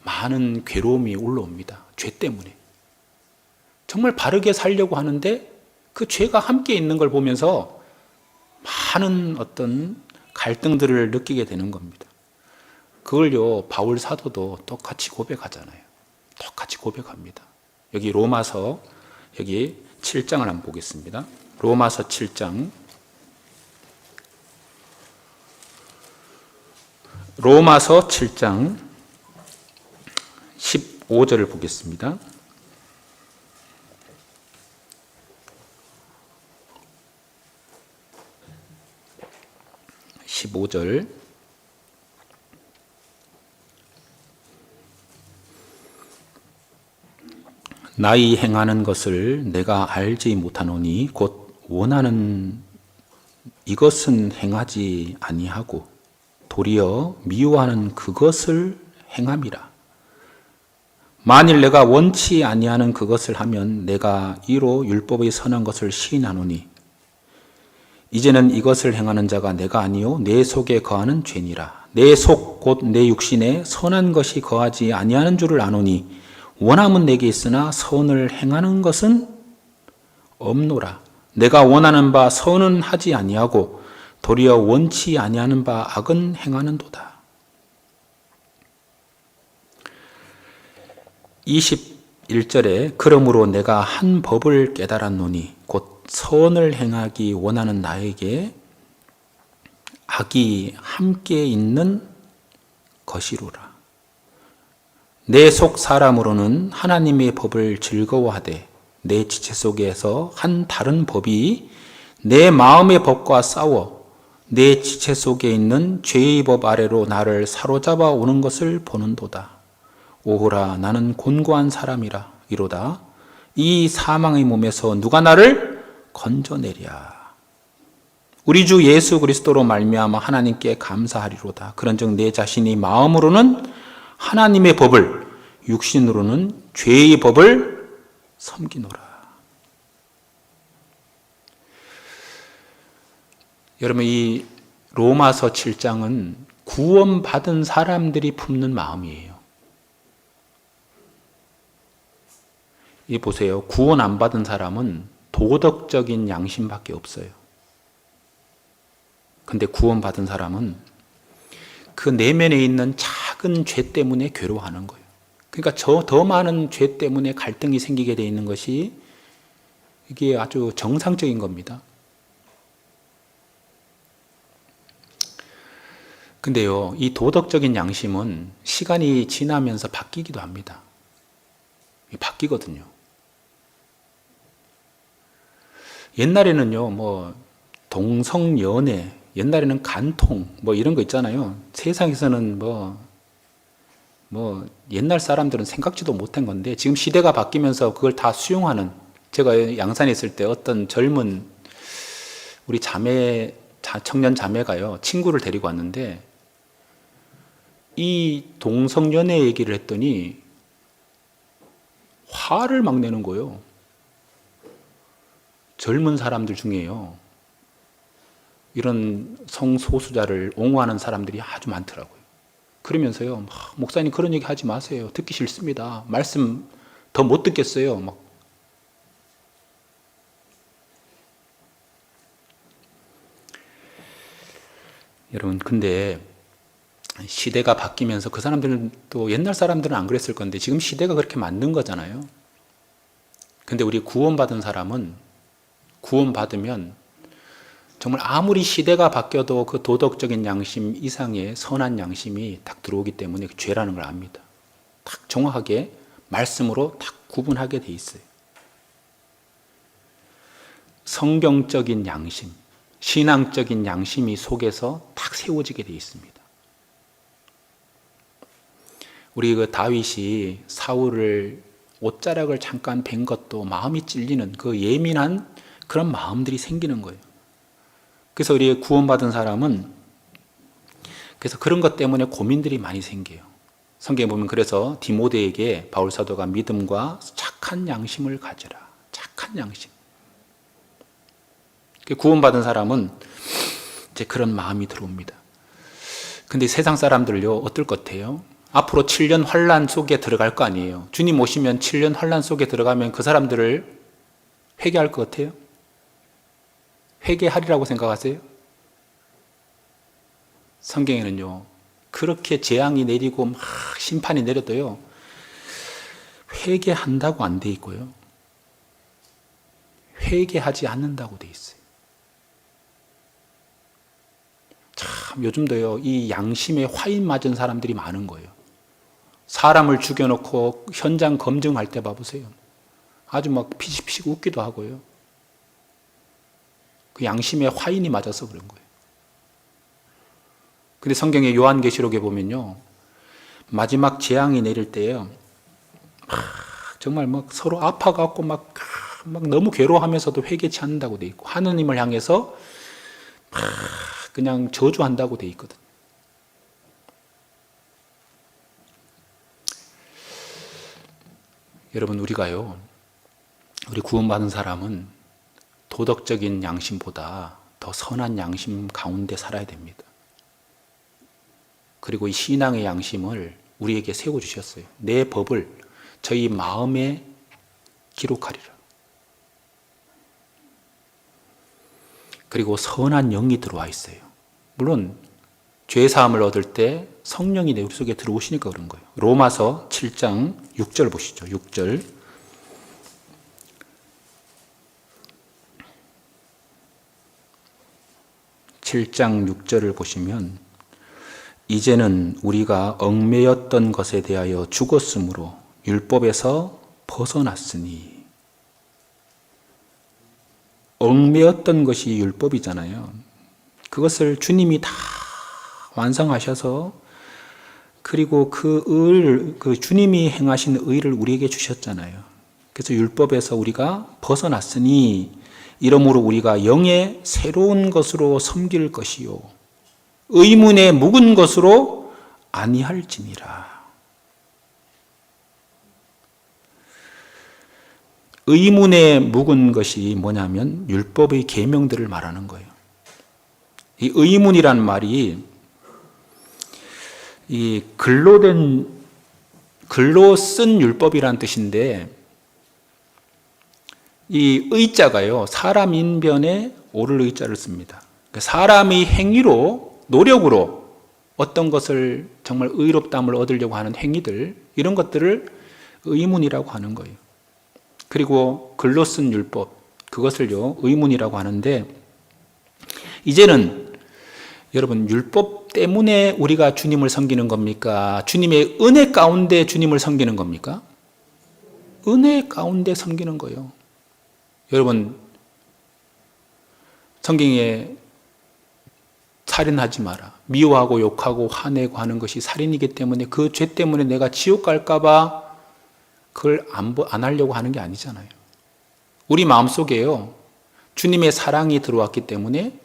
많은 괴로움이 올라옵니다. 죄 때문에. 정말 바르게 살려고 하는데 그 죄가 함께 있는 걸 보면서 많은 어떤 갈등들을 느끼게 되는 겁니다. 그걸요, 바울 사도도 똑같이 고백하잖아요. 똑같이 고백합니다. 여기 로마서 여기 7장을 한번 보겠습니다. 로마서 7장 로마서 7장 15절을 보겠습니다. 나의 행하는 것을 내가 알지 못하노니 곧 원하는 이것은 행하지 아니하고 도리어 미워하는 그것을 행함이라. 만일 내가 원치 아니하는 그것을 하면 내가 이로 율법의 선한 것을 시인하노니 이제는 이것을 행하는 자가 내가 아니요 내 속에 거하는 죄니라. 내 속 곧 내 육신에 선한 것이 거하지 아니하는 줄을 아노니 원함은 내게 있으나 선을 행하는 것은 없노라. 내가 원하는 바 선은 하지 아니하고 도리어 원치 아니하는 바 악은 행하는도다. 21절에 그러므로 내가 한 법을 깨달았노니 곧 선을 행하기 원하는 나에게 악이 함께 있는 것이로라. 내 속 사람으로는 하나님의 법을 즐거워하되 내 지체 속에서 한 다른 법이 내 마음의 법과 싸워 내 지체 속에 있는 죄의 법 아래로 나를 사로잡아 오는 것을 보는도다. 오호라 나는 곤고한 사람이라 이로다. 이 사망의 몸에서 누가 나를 건져내랴. 우리 주 예수 그리스도로 말미암아 하나님께 감사하리로다. 그런즉 내 자신이 마음으로는 하나님의 법을 육신으로는 죄의 법을 섬기노라. 여러분 이 로마서 7장은 구원받은 사람들이 품는 마음이에요. 이 보세요. 구원 안 받은 사람은 도덕적인 양심밖에 없어요. 근데 구원받은 사람은 그 내면에 있는 작은 죄 때문에 괴로워하는 거예요. 그러니까 더 많은 죄 때문에 갈등이 생기게 되어 있는 것이 이게 아주 정상적인 겁니다. 근데요, 이 도덕적인 양심은 시간이 지나면서 바뀌기도 합니다. 바뀌거든요. 옛날에는요, 뭐, 동성연애, 옛날에는 간통, 뭐 이런 거 있잖아요. 세상에서는 옛날 사람들은 생각지도 못한 건데 지금 시대가 바뀌면서 그걸 다 수용하는, 제가 양산에 있을 때 어떤 젊은 우리 청년 자매가요, 친구를 데리고 왔는데 이 동성연애 얘기를 했더니 화를 막 내는 거예요. 젊은 사람들 중에요. 이런 성소수자를 옹호하는 사람들이 아주 많더라고요. 그러면서요, 목사님 그런 얘기 하지 마세요. 듣기 싫습니다. 말씀 더 못 듣겠어요. 막. 여러분, 근데 시대가 바뀌면서 그 사람들은 또 옛날 사람들은 안 그랬을 건데 지금 시대가 그렇게 만든 거잖아요. 근데 우리 구원받은 사람은 구원받으면 정말 아무리 시대가 바뀌어도 그 도덕적인 양심 이상의 선한 양심이 딱 들어오기 때문에 그 죄라는 걸 압니다. 딱 정확하게 말씀으로 딱 구분하게 돼 있어요. 성경적인 양심, 신앙적인 양심이 속에서 딱 세워지게 돼 있습니다. 우리 그 다윗이 사울을 옷자락을 잠깐 뵌 것도 마음이 찔리는 그 예민한 그런 마음들이 생기는 거예요. 그래서 우리 구원받은 사람은 그래서 그런 것 때문에 고민들이 많이 생겨요. 성경에 보면 그래서 디모데에게 바울 사도가 믿음과 착한 양심을 가져라. 착한 양심. 구원받은 사람은 이제 그런 마음이 들어옵니다. 근데 세상 사람들요, 어떨 것 같아요? 앞으로 7년 환란 속에 들어갈 거 아니에요. 주님 오시면 7년 환란 속에 들어가면 그 사람들을 회개할 것 같아요? 회개하리라고 생각하세요? 성경에는요, 그렇게 재앙이 내리고 막 심판이 내려도요, 회개한다고 안 돼 있고요, 회개하지 않는다고 돼 있어요. 참 참 요즘도요, 이 양심에 화인 맞은 사람들이 많은 거예요. 사람을 죽여놓고 현장 검증할 때 봐보세요. 아주 막 피식피식 웃기도 하고요. 그 양심에 화인이 맞아서 그런 거예요. 근데 성경의 요한계시록에 보면요, 마지막 재앙이 내릴 때요, 정말 막 서로 아파갖고 막 너무 괴로워하면서도 회개치 않는다고 돼 있고, 하느님을 향해서 그냥 저주한다고 돼 있거든. 여러분, 우리가요, 우리 구원받은 사람은 도덕적인 양심보다 더 선한 양심 가운데 살아야 됩니다. 그리고 이 신앙의 양심을 우리에게 세워주셨어요. 내 법을 저희 마음에 기록하리라. 그리고 선한 영이 들어와 있어요. 물론 죄사함을 얻을 때 성령이 내 속에 들어오시니까 그런 거예요. 로마서 7장 6절 보시죠. 6절. (7장 6절을) 보시면, 이제는 우리가 얽매였던 것에 대하여 죽었으므로 율법에서 벗어났으니. 얽매였던 것이 율법이잖아요. 그것을 주님이 다 완성하셔서, 그리고 그 주님이 행하신 의를 우리에게 주셨잖아요. 그래서 율법에서 우리가 벗어났으니 이러므로 우리가 영의 새로운 것으로 섬길 것이요 의문에 묵은 것으로 아니할지니라. 의문에 묵은 것이 뭐냐면 율법의 계명들을 말하는 거예요. 이 의문이란 말이 이 글로 쓴 율법이란 뜻인데, 이 의자가요, 사람 인변에 오를 의자를 씁니다. 사람의 행위로, 노력으로 어떤 것을 정말 의롭다함을 얻으려고 하는 행위들, 이런 것들을 의문이라고 하는 거예요. 그리고 글로 쓴 율법, 그것을요, 의문이라고 하는데, 이제는 여러분, 율법 때문에 우리가 주님을 섬기는 겁니까? 주님의 은혜 가운데 주님을 섬기는 겁니까? 은혜 가운데 섬기는 거예요. 여러분, 성경에 살인하지 마라, 미워하고 욕하고 화내고 하는 것이 살인이기 때문에 그 죄 때문에 내가 지옥 갈까 봐 그걸 안 하려고 하는 게 아니잖아요. 우리 마음속에요, 주님의 사랑이 들어왔기 때문에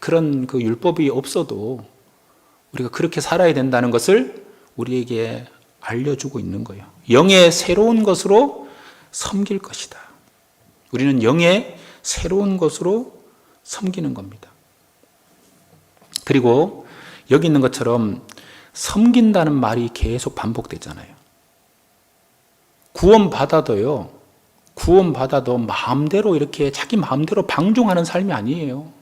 그런 그 율법이 없어도 우리가 그렇게 살아야 된다는 것을 우리에게 알려주고 있는 거예요. 영의 새로운 것으로 섬길 것이다. 우리는 영의 새로운 것으로 섬기는 겁니다. 그리고 여기 있는 것처럼 섬긴다는 말이 계속 반복되잖아요. 구원받아도 마음대로 이렇게 자기 마음대로 방종하는 삶이 아니에요.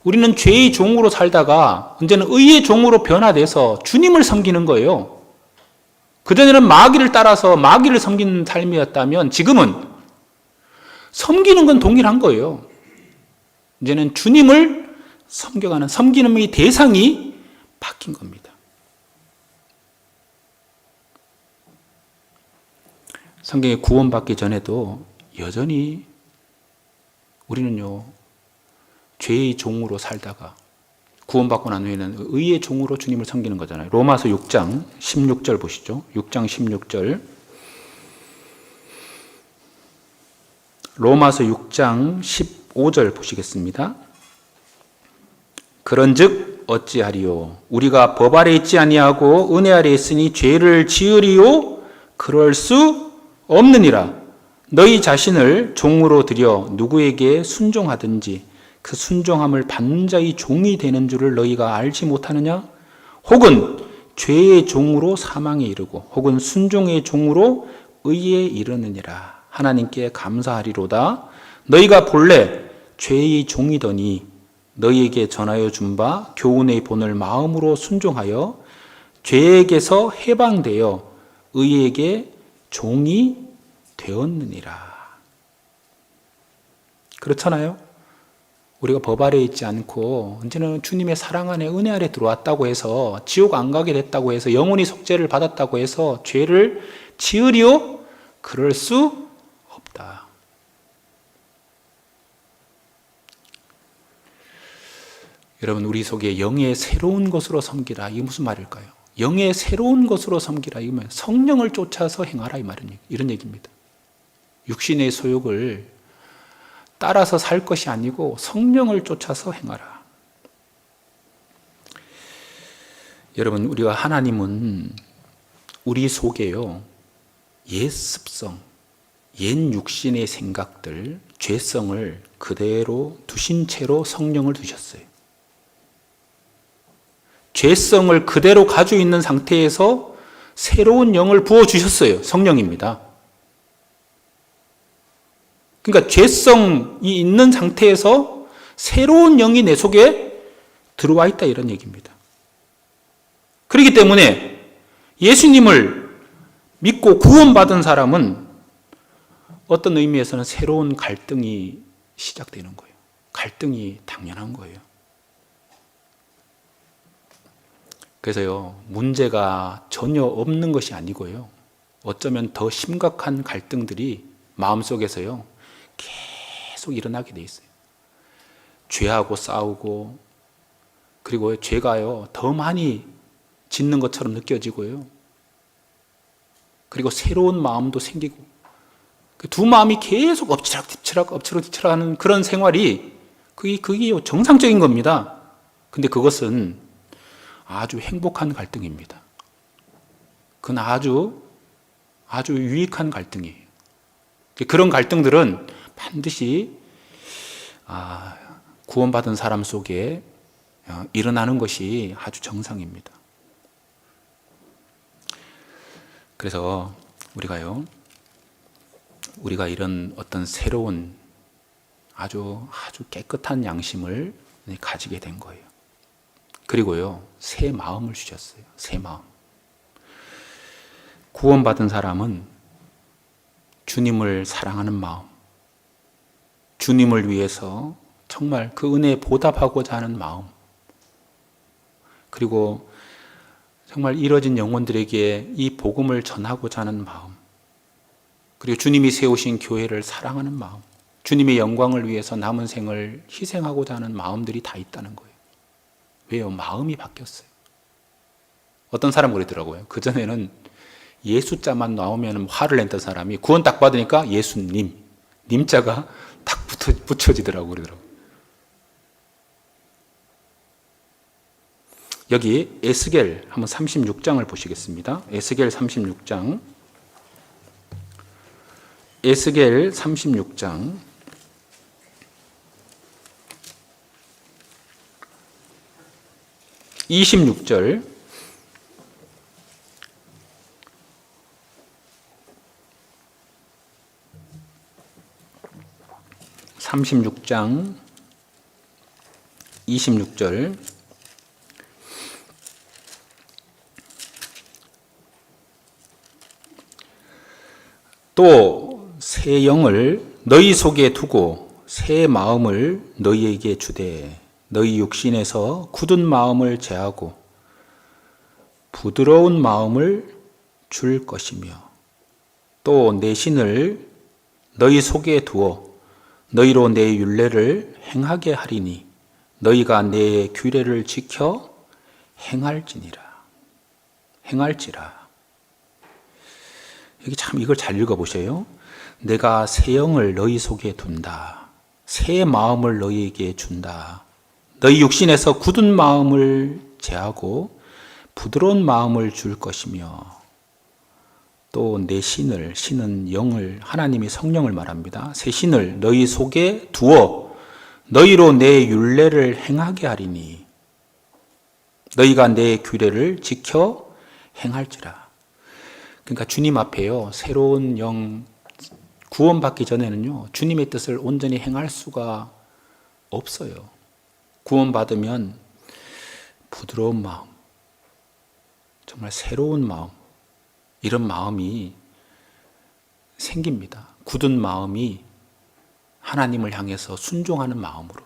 우리는 죄의 종으로 살다가 이제는 의의 종으로 변화돼서 주님을 섬기는 거예요. 그전에는 마귀를 따라서 마귀를 섬기는 삶이었다면 지금은 섬기는 건 동일한 거예요. 이제는 주님을 섬겨가는, 섬기는 이 대상이 바뀐 겁니다. 성경에 구원받기 전에도 여전히 우리는요, 죄의 종으로 살다가 구원받고 난 후에는 의의 종으로 주님을 섬기는 거잖아요. 로마서 6장 16절 보시죠. 6장 16절. 로마서 6장 15절 보시겠습니다. 그런즉 어찌하리요? 우리가 법 아래 있지 아니하고 은혜 아래 있으니 죄를 지으리요? 그럴 수 없느니라. 너희 자신을 종으로 들여 누구에게 순종하든지 그 순종함을 받는 자의 종이 되는 줄을 너희가 알지 못하느냐? 혹은 죄의 종으로 사망에 이르고 혹은 순종의 종으로 의에 이르느니라. 하나님께 감사하리로다. 너희가 본래 죄의 종이더니 너희에게 전하여 준 바 교훈의 본을 마음으로 순종하여 죄에게서 해방되어 의에게 종이 되었느니라. 그렇잖아요? 우리가 법 아래에 있지 않고 언제는 주님의 사랑 안에 은혜 아래 들어왔다고 해서 지옥 안 가게 됐다고 해서 영원히 속죄를 받았다고 해서 죄를 지으리요? 그럴 수 없다. 여러분, 우리 속에 영의 새로운 것으로 섬기라. 이게 무슨 말일까요? 영의 새로운 것으로 섬기라. 이거면 성령을 쫓아서 행하라. 이런 얘기입니다. 육신의 소욕을 따라서 살 것이 아니고 성령을 쫓아서 행하라. 여러분, 우리가 하나님은 우리 속에요, 옛 습성, 옛 육신의 생각들, 죄성을 그대로 두신 채로 성령을 두셨어요. 죄성을 그대로 가지고 있는 상태에서 새로운 영을 부어주셨어요. 성령입니다. 그러니까 죄성이 있는 상태에서 새로운 영이 내 속에 들어와 있다, 이런 얘기입니다. 그렇기 때문에 예수님을 믿고 구원받은 사람은 어떤 의미에서는 새로운 갈등이 시작되는 거예요. 갈등이 당연한 거예요. 그래서요, 문제가 전혀 없는 것이 아니고요, 어쩌면 더 심각한 갈등들이 마음속에서요 계속 일어나게 돼 있어요. 죄하고 싸우고, 그리고 죄가요 더 많이 짓는 것처럼 느껴지고요, 그리고 새로운 마음도 생기고, 그 두 마음이 계속 엎치락뒤치락 엎치락뒤치락 하는 그런 생활이 그게 정상적인 겁니다. 근데 그것은 아주 행복한 갈등입니다. 그건 아주 유익한 갈등이에요. 그런 갈등들은 반드시 구원받은 사람 속에 일어나는 것이 아주 정상입니다. 그래서 우리가 이런 어떤 새로운 아주 깨끗한 양심을 가지게 된 거예요. 그리고요, 새 마음을 주셨어요. 새 마음. 구원받은 사람은 주님을 사랑하는 마음, 주님을 위해서 정말 그 은혜에 보답하고자 하는 마음, 그리고 정말 잃어진 영혼들에게 이 복음을 전하고자 하는 마음, 그리고 주님이 세우신 교회를 사랑하는 마음, 주님의 영광을 위해서 남은 생을 희생하고자 하는 마음들이 다 있다는 거예요. 왜요? 마음이 바뀌었어요. 어떤 사람은 그러더라고요. 그전에는 예수자만 나오면 화를 냈던 사람이 구원 딱 받으니까 예수님, 님자가 딱 붙여지더라고요. 여기 에스겔 한번 36장을 보시겠습니다. 에스겔 36장. 에스겔 36장. 26절. 36장 26절. 또 새 영을 너희 속에 두고 새 마음을 너희에게 주되 너희 육신에서 굳은 마음을 제하고 부드러운 마음을 줄 것이며 또 내 신을 너희 속에 두어 너희로 내 율례를 행하게 하리니 너희가 내 규례를 지켜 행할지니라. 행할지라. 여기 참 이걸 잘 읽어보세요. 내가 새 영을 너희 속에 둔다. 새 마음을 너희에게 준다. 너희 육신에서 굳은 마음을 제하고 부드러운 마음을 줄 것이며 또 내 신은 영을, 하나님이 성령을 말합니다. 새 신을 너희 속에 두어 너희로 내 율례를 행하게 하리니 너희가 내 규례를 지켜 행할지라. 그러니까 주님 앞에요, 새로운 영, 구원받기 전에는요, 주님의 뜻을 온전히 행할 수가 없어요. 구원받으면 부드러운 마음, 정말 새로운 마음, 이런 마음이 생깁니다. 굳은 마음이 하나님을 향해서 순종하는 마음으로,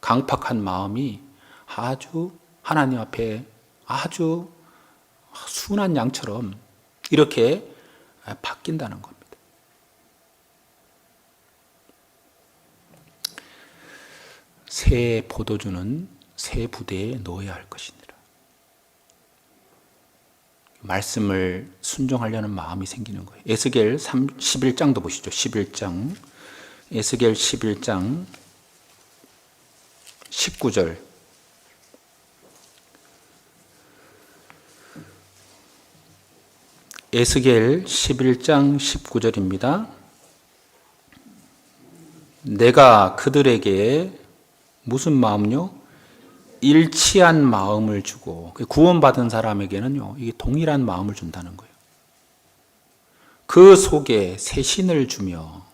강팍한 마음이 아주 하나님 앞에 아주 순한 양처럼 이렇게 바뀐다는 겁니다. 새 포도주는 새 부대에 넣어야 할 것이니라. 말씀을 순종하려는 마음이 생기는 거예요. 에스겔 11장도 보시죠. 11장. 에스겔 11장 19절. 에스겔 11장 19절입니다. 내가 그들에게 무슨 마음요? 일치한 마음을 주고, 구원받은 사람에게는요, 이게 동일한 마음을 준다는 거예요. 그 속에 새 신을 주며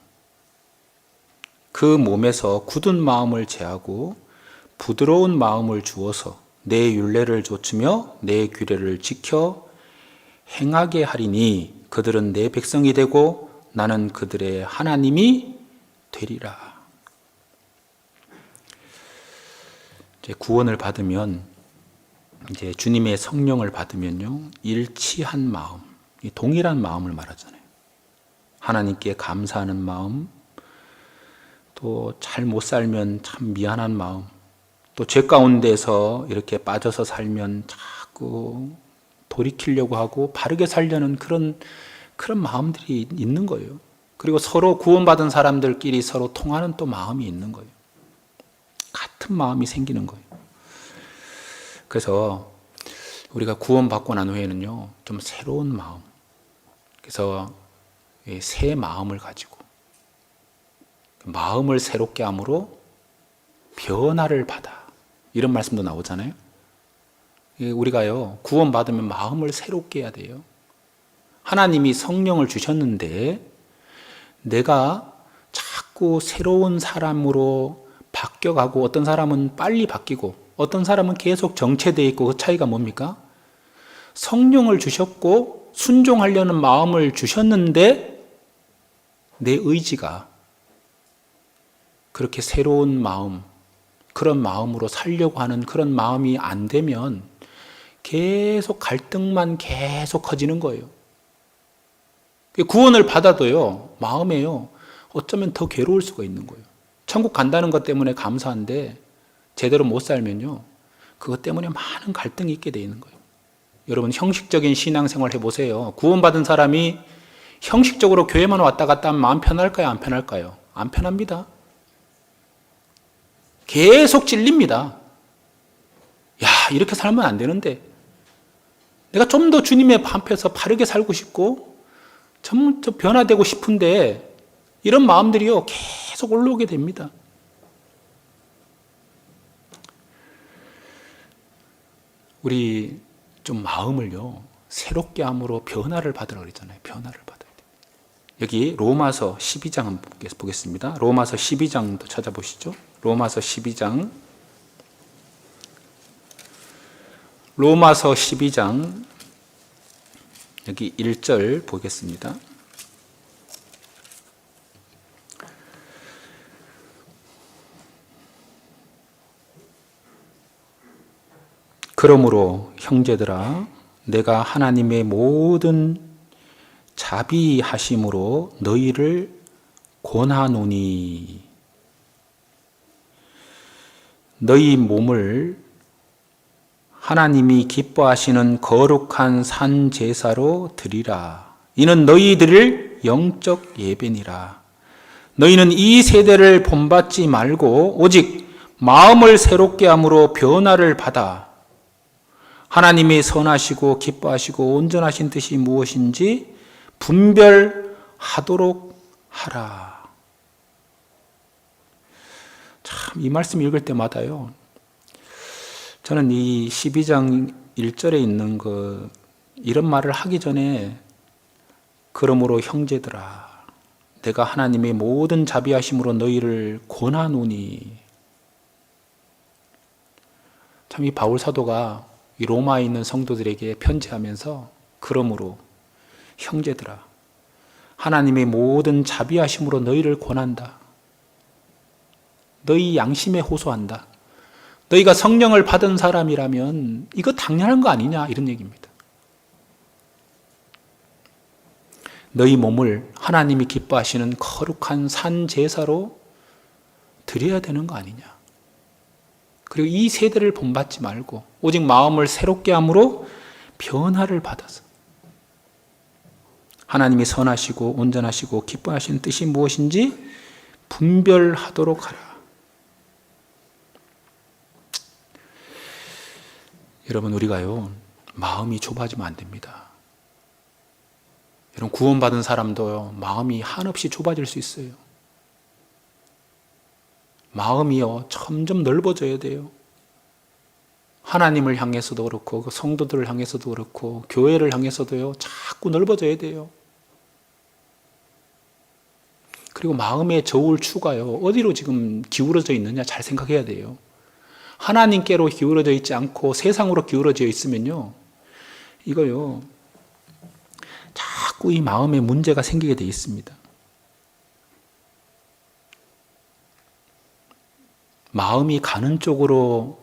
그 몸에서 굳은 마음을 제하고 부드러운 마음을 주어서 내 율례를 좇으며 내 규례를 지켜 행하게 하리니 그들은 내 백성이 되고 나는 그들의 하나님이 되리라. 이제 구원을 받으면, 이제 주님의 성령을 받으면요, 일치한 마음, 동일한 마음을 말하잖아요. 하나님께 감사하는 마음, 또 잘 못 살면 참 미안한 마음, 또 죄 가운데서 이렇게 빠져서 살면 자꾸 돌이키려고 하고 바르게 살려는 그런 마음들이 있는 거예요. 그리고 서로 구원받은 사람들끼리 서로 통하는 또 마음이 있는 거예요. 같은 마음이 생기는 거예요. 그래서 우리가 구원받고 난 후에는요, 좀 새로운 마음, 그래서 새 마음을 가지고 마음을 새롭게 함으로 변화를 받아, 이런 말씀도 나오잖아요. 우리가요, 구원받으면 마음을 새롭게 해야 돼요. 하나님이 성령을 주셨는데 내가 자꾸 새로운 사람으로 바뀌어가고, 어떤 사람은 빨리 바뀌고 어떤 사람은 계속 정체되어 있고, 그 차이가 뭡니까? 성령을 주셨고 순종하려는 마음을 주셨는데 내 의지가 그렇게 새로운 마음, 그런 마음으로 살려고 하는 그런 마음이 안 되면 계속 갈등만 계속 커지는 거예요. 구원을 받아도요, 마음에요, 어쩌면 더 괴로울 수가 있는 거예요. 천국 간다는 것 때문에 감사한데 제대로 못 살면요, 그것 때문에 많은 갈등이 있게 돼 있는 거예요. 여러분, 형식적인 신앙생활 해보세요. 구원받은 사람이 형식적으로 교회만 왔다 갔다 하면 마음 편할까요? 안 편할까요? 안 편합니다. 계속 찔립니다. 야, 이렇게 살면 안 되는데, 내가 좀 더 주님의 앞에서 바르게 살고 싶고 좀 더 변화되고 싶은데, 이런 마음들이요, 계속 올라오게 됩니다. 우리 좀 마음을요, 새롭게 함으로 변화를 받으라 그랬잖아요. 변화를 받아야 돼요. 여기 로마서 12장 한번 보겠습니다. 로마서 12장도 찾아보시죠. 로마서 12장. 로마서 12장 여기 1절 보겠습니다. 그러므로 형제들아, 내가 하나님의 모든 자비하심으로 너희를 권하노니 너희 몸을 하나님이 기뻐하시는 거룩한 산 제사로 드리라. 이는 너희 드릴 영적 예배니라. 너희는 이 세대를 본받지 말고 오직 마음을 새롭게 함으로 변화를 받아 하나님이 선하시고 기뻐하시고 온전하신 뜻이 무엇인지 분별하도록 하라. 참, 이 말씀 읽을 때마다요, 저는 이 12장 1절에 있는 이런 말을 하기 전에, 그러므로 형제들아, 내가 하나님의 모든 자비하심으로 너희를 권하노니, 참, 이 바울 사도가 이 로마에 있는 성도들에게 편지하면서 그러므로 형제들아, 하나님의 모든 자비하심으로 너희를 권한다. 너희 양심에 호소한다. 너희가 성령을 받은 사람이라면 이거 당연한 거 아니냐 이런 얘기입니다. 너희 몸을 하나님이 기뻐하시는 거룩한 산 제사로 드려야 되는 거 아니냐. 그리고 이 세대를 본받지 말고 오직 마음을 새롭게 함으로 변화를 받아서 하나님이 선하시고 온전하시고 기뻐하시는 뜻이 무엇인지 분별하도록 하라. 여러분, 우리가요 마음이 좁아지면 안 됩니다. 여러분, 구원받은 사람도요 마음이 한없이 좁아질 수 있어요. 마음이요 점점 넓어져야 돼요. 하나님을 향해서도 그렇고 성도들을 향해서도 그렇고 교회를 향해서도요 자꾸 넓어져야 돼요. 그리고 마음의 저울추가요 어디로 지금 기울어져 있느냐 잘 생각해야 돼요. 하나님께로 기울어져 있지 않고 세상으로 기울어져 있으면요 이거요 자꾸 이 마음에 문제가 생기게 돼 있습니다. 마음이 가는 쪽으로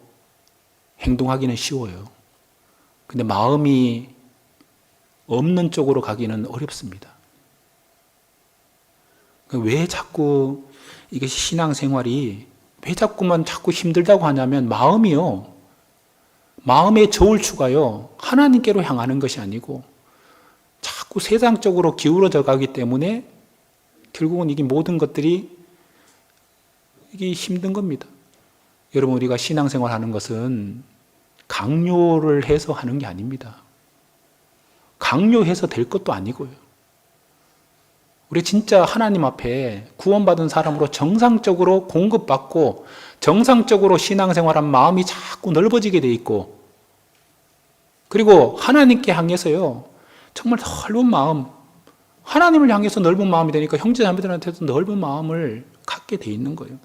행동하기는 쉬워요. 근데 마음이 없는 쪽으로 가기는 어렵습니다. 왜 자꾸 이게 신앙생활이 왜 자꾸 힘들다고 하냐면 마음이요. 마음의 저울추가요. 하나님께로 향하는 것이 아니고 자꾸 세상적으로 기울어져 가기 때문에 결국은 이게 모든 것들이 이게 힘든 겁니다. 여러분, 우리가 신앙생활 하는 것은 강요를 해서 하는 게 아닙니다. 강요해서 될 것도 아니고요. 우리 진짜 하나님 앞에 구원받은 사람으로 정상적으로 공급받고 정상적으로 신앙생활한 마음이 자꾸 넓어지게 돼 있고 그리고 하나님께 향해서요 정말 넓은 마음, 하나님을 향해서 넓은 마음이 되니까 형제자매들한테도 넓은 마음을 갖게 돼 있는 거예요.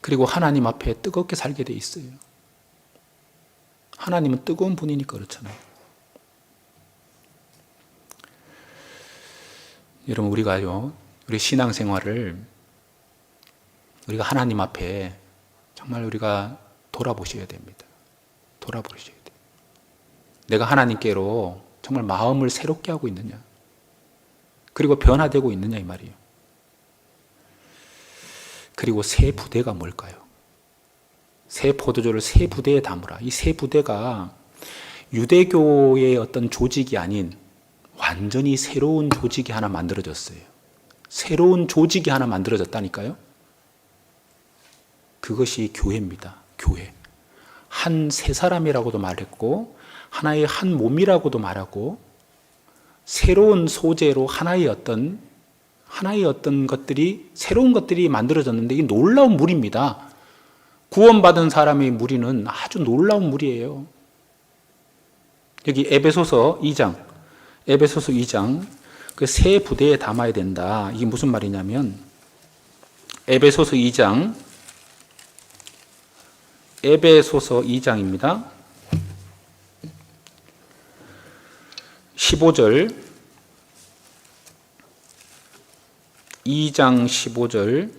그리고 하나님 앞에 뜨겁게 살게 돼 있어요. 하나님은 뜨거운 분이니까 그렇잖아요. 여러분, 우리가요, 우리 신앙생활을 우리가 하나님 앞에 정말 우리가 돌아보셔야 됩니다. 돌아보셔야 돼요. 내가 하나님께로 정말 마음을 새롭게 하고 있느냐, 그리고 변화되고 있느냐 이 말이에요. 그리고 새 부대가 뭘까요? 새 포도주를 새 부대에 담으라. 이 새 부대가 유대교의 어떤 조직이 아닌 완전히 새로운 조직이 하나 만들어졌어요. 새로운 조직이 하나 만들어졌다니까요. 그것이 교회입니다. 교회. 한 세 사람이라고도 말했고 하나의 한 몸이라고도 말하고 새로운 소재로 하나의 어떤 것들이 새로운 것들이 만들어졌는데 이게 놀라운 무리입니다. 구원받은 사람의 무리는 아주 놀라운 무리예요. 여기 에베소서 2장 그 새 부대에 담아야 된다. 이게 무슨 말이냐면 에베소서 2장입니다. 15절 2장 15절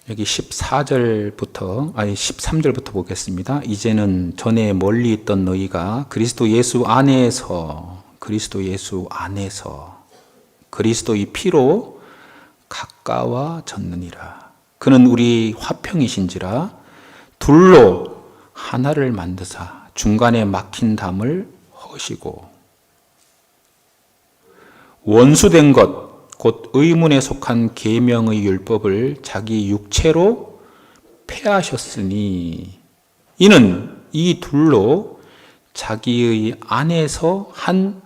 여기 13절부터 보겠습니다. 이제는 전에 멀리 있던 너희가 그리스도 예수 안에서 그리스도의 피로 가까워졌느니라. 그는 우리 화평이신지라 둘로 하나를 만드사 중간에 막힌 담을 허시고 원수된 것 곧 의문에 속한 계명의 율법을 자기 육체로 폐하셨으니 이는 이 둘로 자기의 안에서 한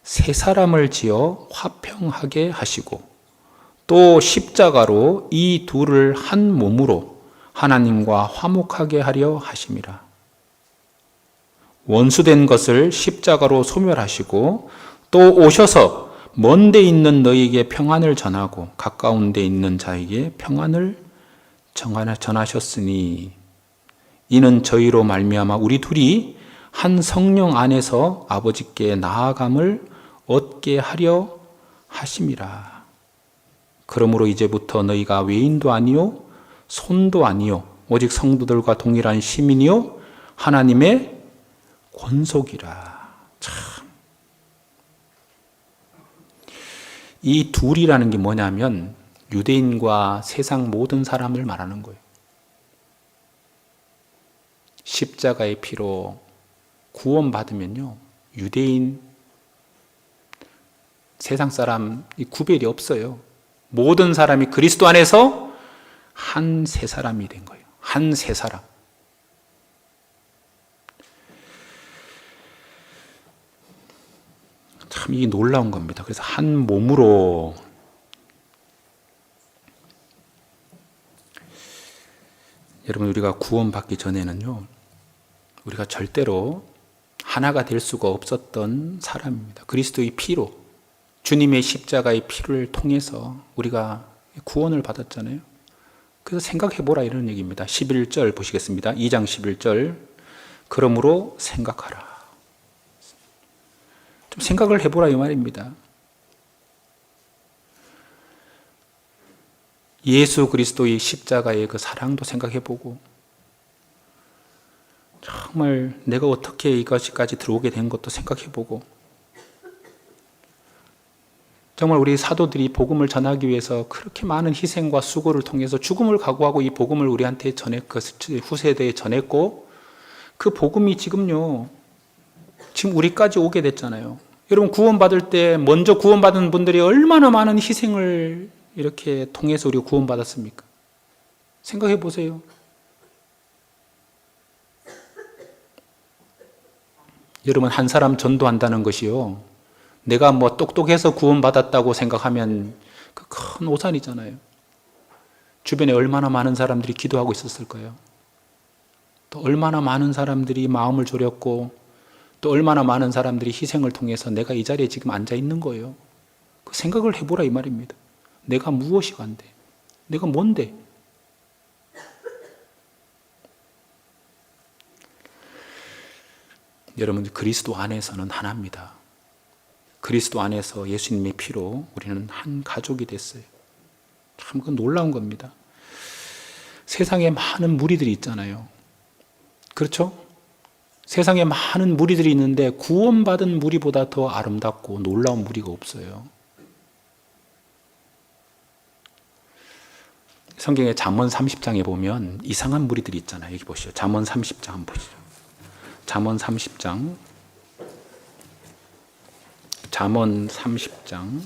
새 사람을 지어 화평하게 하시고 또 십자가로 이 둘을 한 몸으로 하나님과 화목하게 하려 하심이라. 원수된 것을 십자가로 소멸하시고 또 오셔서 먼 데 있는 너희에게 평안을 전하고 가까운 데 있는 자에게 평안을 전하셨으니 이는 저희로 말미암아 우리 둘이 한 성령 안에서 아버지께 나아감을 얻게 하려 하심이라. 그러므로 이제부터 너희가 외인도 아니요 손도 아니요 오직 성도들과 동일한 시민이요 하나님의 권속이라. 참. 이 둘이라는 게 뭐냐면 유대인과 세상 모든 사람을 말하는 거예요. 십자가의 피로 구원받으면요, 유대인, 세상 사람 이 구별이 없어요. 모든 사람이 그리스도 안에서 한 세 사람이 된 거예요. 한 세 사람. 참 이게 놀라운 겁니다. 그래서 한 몸으로 여러분, 우리가 구원받기 전에는요, 우리가 절대로 하나가 될 수가 없었던 사람입니다. 그리스도의 피로, 주님의 십자가의 피를 통해서 우리가 구원을 받았잖아요. 그래서 생각해보라 이런 얘기입니다. 11절 보시겠습니다. 2장 11절. 그러므로 생각하라. 좀 생각을 해보라 이 말입니다. 예수 그리스도의 십자가의 그 사랑도 생각해보고, 정말 내가 어떻게 이것까지 들어오게 된 것도 생각해보고, 정말 우리 사도들이 복음을 전하기 위해서 그렇게 많은 희생과 수고를 통해서 죽음을 각오하고 이 복음을 우리한테 후세대에 전했고, 그 복음이 지금 우리까지 오게 됐잖아요. 여러분, 구원받을 때 먼저 구원받은 분들이 얼마나 많은 희생을 이렇게 통해서 우리가 구원받았습니까? 생각해 보세요. 여러분, 한 사람 전도한다는 것이요, 내가 똑똑해서 구원받았다고 생각하면 그 큰 오산이잖아요. 주변에 얼마나 많은 사람들이 기도하고 있었을까요? 또 얼마나 많은 사람들이 마음을 졸였고, 또 얼마나 많은 사람들이 희생을 통해서 내가 이 자리에 지금 앉아 있는 거예요. 그 생각을 해보라 이 말입니다. 내가 무엇이 간데? 내가 뭔데? 여러분, 그리스도 안에서는 하나입니다. 그리스도 안에서 예수님의 피로 우리는 한 가족이 됐어요. 참 그건 놀라운 겁니다. 세상에 많은 무리들이 있잖아요. 그렇죠? 세상에 많은 무리들이 있는데 구원받은 무리보다 더 아름답고 놀라운 무리가 없어요. 성경의 잠언 30장에 보면 이상한 무리들이 있잖아요. 여기 보시죠. 잠언 30장 한번 보시죠. 잠언 30장. 잠언 30장.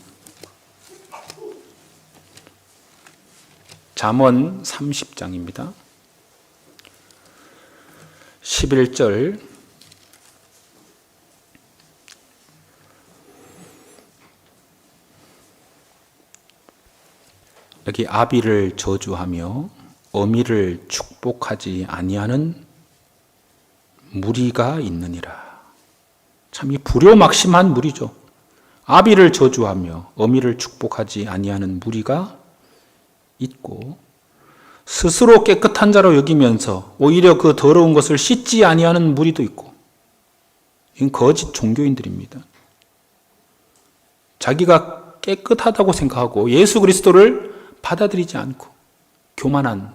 잠언 30장입니다. 11절. 여기 아비를 저주하며 어미를 축복하지 아니하는 무리가 있느니라. 참 이 불효막심한 무리죠. 아비를 저주하며 어미를 축복하지 아니하는 무리가 있고, 스스로 깨끗한 자로 여기면서 오히려 그 더러운 것을 씻지 아니하는 무리도 있고, 이건 거짓 종교인들입니다. 자기가 깨끗하다고 생각하고 예수 그리스도를 받아들이지 않고 교만한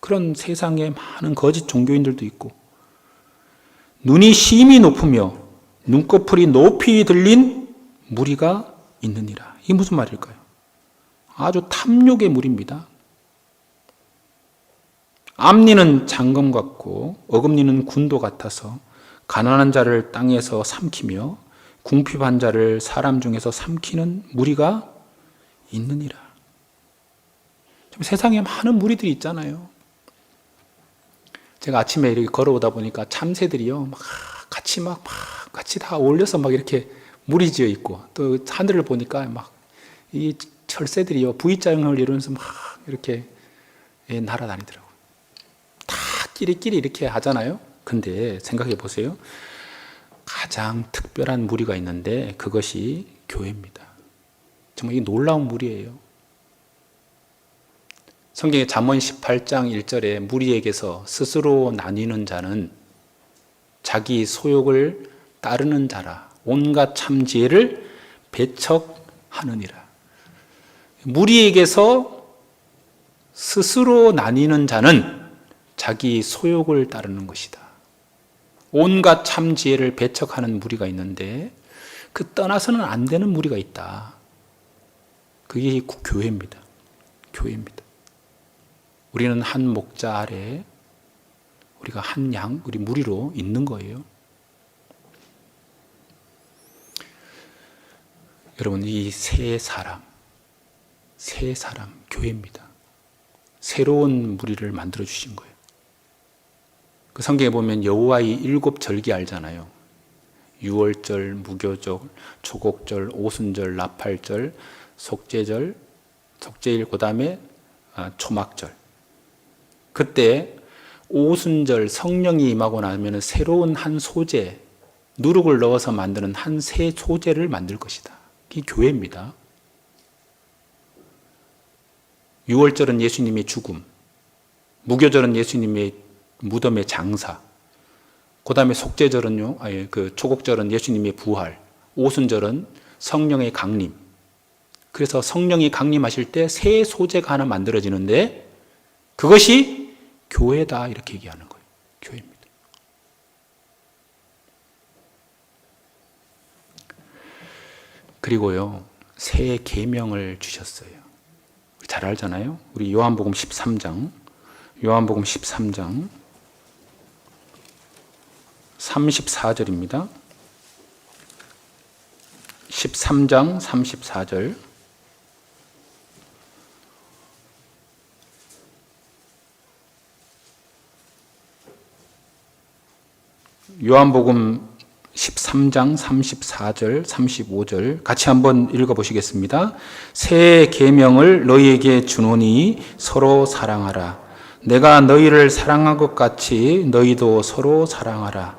그런 세상에 많은 거짓 종교인들도 있고, 눈이 심히 높으며 눈꺼풀이 높이 들린 무리가 있느니라. 이게 무슨 말일까요? 아주 탐욕의 무리입니다. 앞니는 장검 같고 어금니는 군도 같아서 가난한 자를 땅에서 삼키며 궁핍한 자를 사람 중에서 삼키는 무리가 있느니라. 세상에 많은 무리들이 있잖아요. 제가 아침에 이렇게 걸어오다 보니까 참새들이요, 같이 다 어울려서 이렇게 무리 지어 있고, 또 하늘을 보니까 이 철새들이요, V자형을 이루면서 이렇게 날아다니더라고요. 다 끼리끼리 이렇게 하잖아요. 근데 생각해 보세요. 가장 특별한 무리가 있는데 그것이 교회입니다. 정말 이 놀라운 무리예요. 성경의 잠언 18장 1절에 무리에게서 스스로 나뉘는 자는 자기 소욕을 따르는 자라 온갖 참 지혜를 배척하느니라. 무리에게서 스스로 나뉘는 자는 자기 소욕을 따르는 것이다. 온갖 참 지혜를 배척하는 무리가 있는데 그 떠나서는 안 되는 무리가 있다. 그게 교회입니다. 교회입니다. 우리는 한 목자 아래 우리가 한 양, 우리 무리로 있는 거예요. 여러분, 이 새 사람, 교회입니다. 새로운 무리를 만들어 주신 거예요. 그 성경에 보면 여호와의 7 절기 알잖아요. 유월절, 무교절, 초곡절, 오순절, 나팔절, 속죄절, 속죄일, 그 다음에 초막절. 그때 오순절 성령이 임하고 나면 새로운 한 소재, 누룩을 넣어서 만드는 한 새 소재를 만들 것이다. 이게 교회입니다. 유월절은 예수님의 죽음, 무교절은 예수님의 무덤의 장사, 그 다음에 속죄절은요, 초곡절은 예수님의 부활, 오순절은 성령의 강림. 그래서 성령이 강림하실 때 새 소재가 하나 만들어지는데 그것이 교회다, 이렇게 얘기하는 거예요. 교회입니다. 그리고요, 새 계명을 주셨어요. 잘 알잖아요. 우리 요한복음 13장 34절입니다. 13장 34절. 요한복음 13장 34절, 35절 같이 한번 읽어보시겠습니다. 새 계명을 너희에게 주노니 서로 사랑하라. 내가 너희를 사랑한 것 같이 너희도 서로 사랑하라.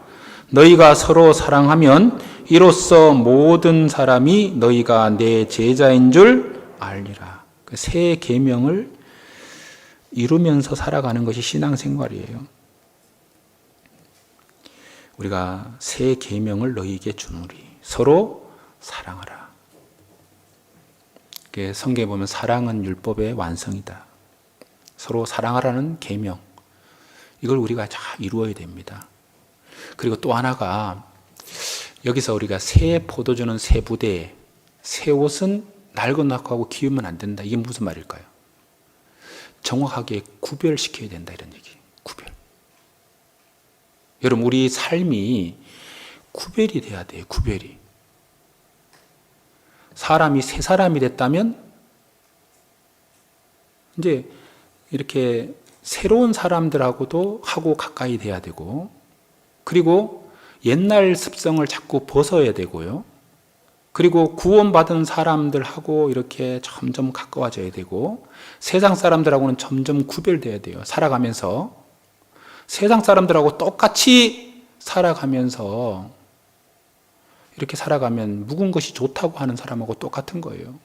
너희가 서로 사랑하면 이로써 모든 사람이 너희가 내 제자인 줄 알리라. 새 계명을 이루면서 살아가는 것이 신앙생활이에요. 우리가 새 계명을 너희에게 주노니 서로 사랑하라. 성경에 보면 사랑은 율법의 완성이다. 서로 사랑하라는 계명, 이걸 우리가 잘 이루어야 됩니다. 그리고 또 하나가, 여기서 우리가 새 포도주는 새 부대, 새 옷은 낡은 낙하고 기우면 안 된다. 이게 무슨 말일까요? 정확하게 구별시켜야 된다, 이런 얘기. 구별. 여러분, 우리 삶이 구별이 돼야 돼요. 구별이. 사람이 새 사람이 됐다면 이제 이렇게 새로운 사람들하고도 하고 가까이 돼야 되고, 그리고 옛날 습성을 자꾸 벗어야 되고요. 그리고 구원받은 사람들하고 이렇게 점점 가까워져야 되고, 세상 사람들하고는 점점 구별돼야 돼요. 살아가면서 세상 사람들하고 똑같이 살아가면서 이렇게 살아가면 묵은 것이 좋다고 하는 사람하고 똑같은 거예요.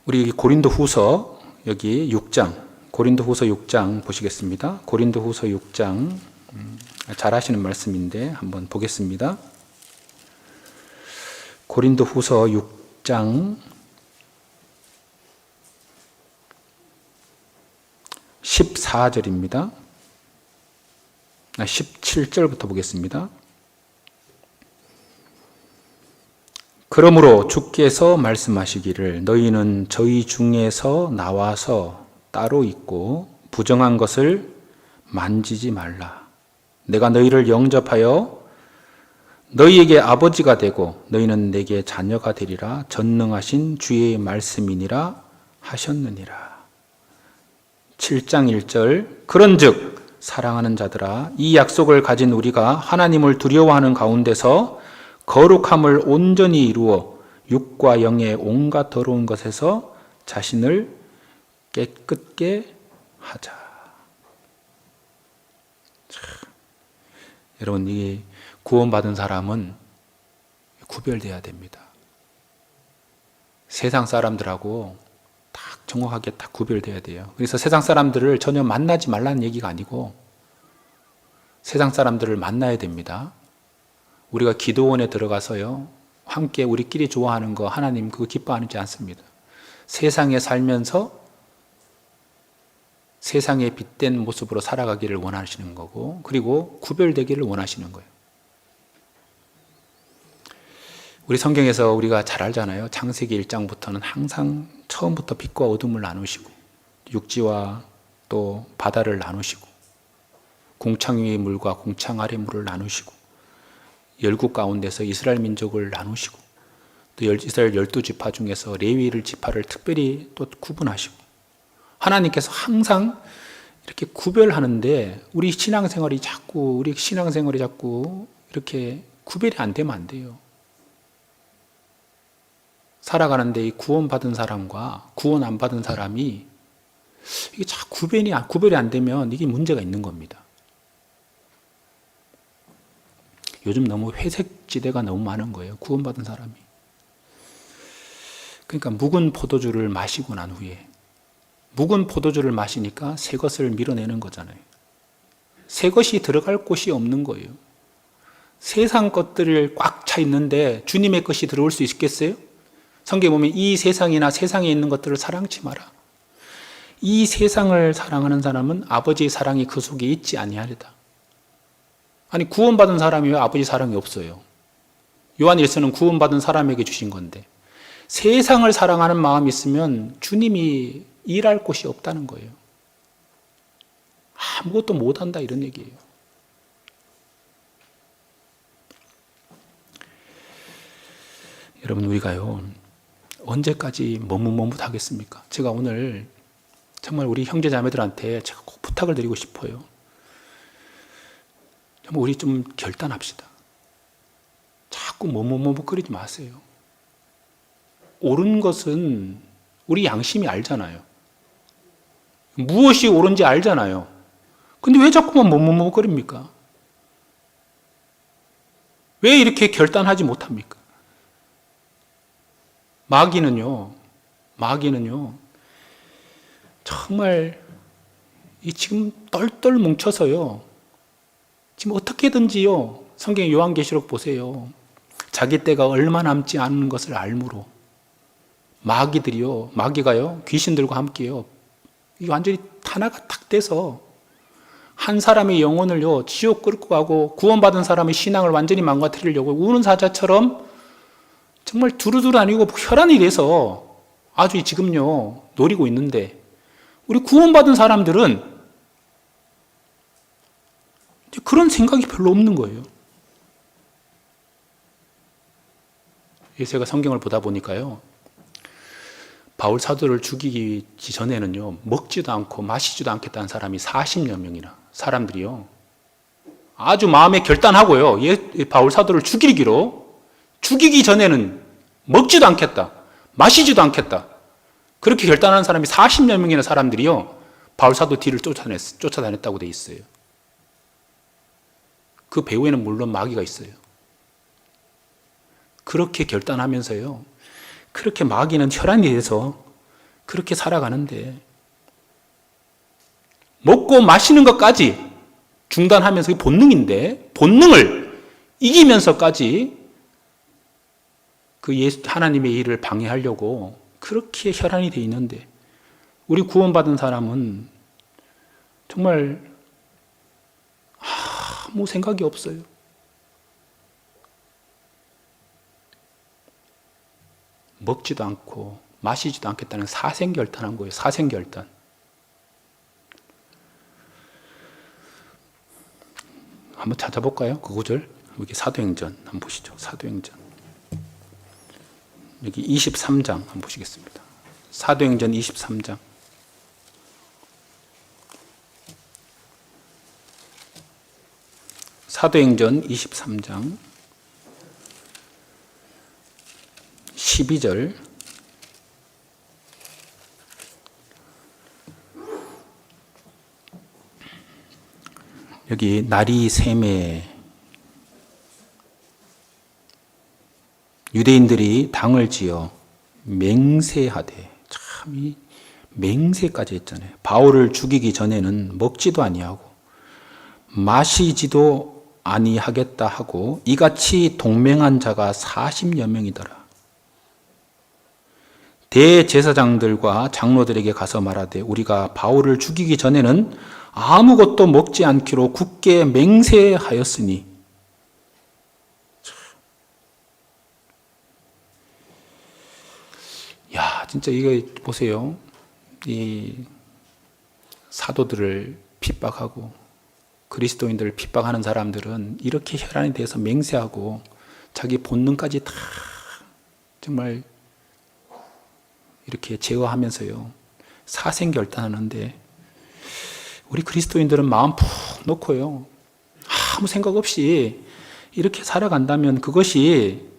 우리 고린도 후서 여기 6장, 고린도 후서 6장 보시겠습니다. 고린도 후서 6장, 잘 아시는 말씀인데 한번 보겠습니다. 고린도 후서 6장 14절입니다. 17절부터 보겠습니다. 그러므로 주께서 말씀하시기를 너희는 저희 중에서 나와서 따로 있고 부정한 것을 만지지 말라. 내가 너희를 영접하여 너희에게 아버지가 되고 너희는 내게 자녀가 되리라. 전능하신 주의 말씀이니라 하셨느니라. 7장 1절 그런즉 사랑하는 자들아 이 약속을 가진 우리가 하나님을 두려워하는 가운데서 거룩함을 온전히 이루어 육과 영의 온갖 더러운 것에서 자신을 깨끗게 하자. 여러분, 이 구원받은 사람은 구별돼야 됩니다. 세상 사람들하고 딱 정확하게 딱 구별돼야 돼요. 그래서 세상 사람들을 전혀 만나지 말라는 얘기가 아니고 세상 사람들을 만나야 됩니다. 우리가 기도원에 들어가서요, 함께 우리끼리 좋아하는 거 하나님 그거 기뻐하지 않습니다. 세상에 살면서 세상에 빛된 모습으로 살아가기를 원하시는 거고, 그리고 구별되기를 원하시는 거예요. 우리 성경에서 우리가 잘 알잖아요. 창세기 1장부터는 항상 처음부터 빛과 어둠을 나누시고, 육지와 또 바다를 나누시고, 궁창 위의 물과 궁창 아래 물을 나누시고, 열국 가운데서 이스라엘 민족을 나누시고, 또 이스라엘 12지파 중에서 레위 지파를 특별히 또 구분하시고, 하나님께서 항상 이렇게 구별하는데 우리 신앙생활이 자꾸 이렇게 구별이 안 되면 안 돼요. 살아가는데 이 구원받은 사람과 구원 안 받은 사람이 이게 자꾸 구별이 안 되면 이게 문제가 있는 겁니다. 요즘 너무 회색 지대가 너무 많은 거예요. 구원받은 사람이. 그러니까 묵은 포도주를 마시고 난 후에, 묵은 포도주를 마시니까 새 것을 밀어내는 거잖아요. 새 것이 들어갈 곳이 없는 거예요. 세상 것들을 꽉 차 있는데 주님의 것이 들어올 수 있겠어요? 성경에 보면 이 세상이나 세상에 있는 것들을 사랑치 마라. 이 세상을 사랑하는 사람은 아버지의 사랑이 그 속에 있지 아니하리다. 아니, 구원받은 사람이 왜 아버지 사랑이 없어요? 요한일서는 구원받은 사람에게 주신 건데, 세상을 사랑하는 마음이 있으면 주님이 일할 곳이 없다는 거예요. 아무것도 못한다 이런 얘기예요. 여러분, 우리가요 언제까지 머뭇머뭇하겠습니까? 제가 오늘 정말 우리 형제 자매들한테 제가 꼭 부탁을 드리고 싶어요. 우리 좀 결단합시다. 자꾸 머뭇머뭇거리지 마세요. 옳은 것은 우리 양심이 알잖아요. 무엇이 옳은지 알잖아요. 근데 왜 자꾸만 머뭇머뭇거립니까? 왜 이렇게 결단하지 못합니까? 마귀는요 정말 지금 똘똘 뭉쳐서요, 지금 어떻게든지요, 성경 요한계시록 보세요, 자기 때가 얼마 남지 않은 것을 알므로 마귀가요 귀신들과 함께요, 이 완전히 하나가 탁 돼서 한 사람의 영혼을요 지옥 끌고 가고 구원받은 사람의 신앙을 완전히 망가뜨리려고 우는 사자처럼 정말 두루두루 아니고 혈안이 돼서 아주 지금요 노리고 있는데, 우리 구원받은 사람들은 그런 생각이 별로 없는 거예요. 제가 성경을 보다 보니까요, 바울 사도를 죽이기 전에는요 먹지도 않고 마시지도 않겠다는 사람이 40여 명이나 사람들이요 아주 마음에 결단하고요, 바울 사도를 죽이기 전에는 먹지도 않겠다, 마시지도 않겠다, 그렇게 결단하는 사람이 40여 명이나 사람들이요 바울 사도 뒤를 쫓아다녔다고 돼 있어요. 그 배후에는 물론 마귀가 있어요. 그렇게 결단하면서요, 그렇게 마귀는 혈안이 돼서 그렇게 살아가는데, 먹고 마시는 것까지 중단하면서, 그게 본능인데 본능을 이기면서까지 그 하나님의 일을 방해하려고 그렇게 혈안이 돼 있는데, 우리 구원받은 사람은 정말 아무 생각이 없어요. 먹지도 않고 마시지도 않겠다는 사생결단한 거예요. 사생결단. 한번 찾아볼까요? 그 구절. 여기 사도행전 한번 보시죠. 사도행전. 여기 23장 한번 보시겠습니다. 사도행전 23장. 사도행전 23장 12절. 여기 날이 샘에 유대인들이 당을 지어 맹세하되, 참 이 맹세까지 했잖아요. 바울을 죽이기 전에는 먹지도 아니하고 마시지도 아니하겠다 하고 이같이 동맹한 자가 40여 명이더라. 대제사장들과 장로들에게 가서 말하되 우리가 바울을 죽이기 전에는 아무것도 먹지 않기로 굳게 맹세하였으니. 야, 진짜 이거 보세요. 이 사도들을 핍박하고 그리스도인들을 핍박하는 사람들은 이렇게 혈안에 대해서 맹세하고 자기 본능까지 다 정말 이렇게 제어하면서요, 사생결단하는데, 우리 그리스도인들은 마음 푹 놓고요, 아무 생각 없이 이렇게 살아간다면 그것이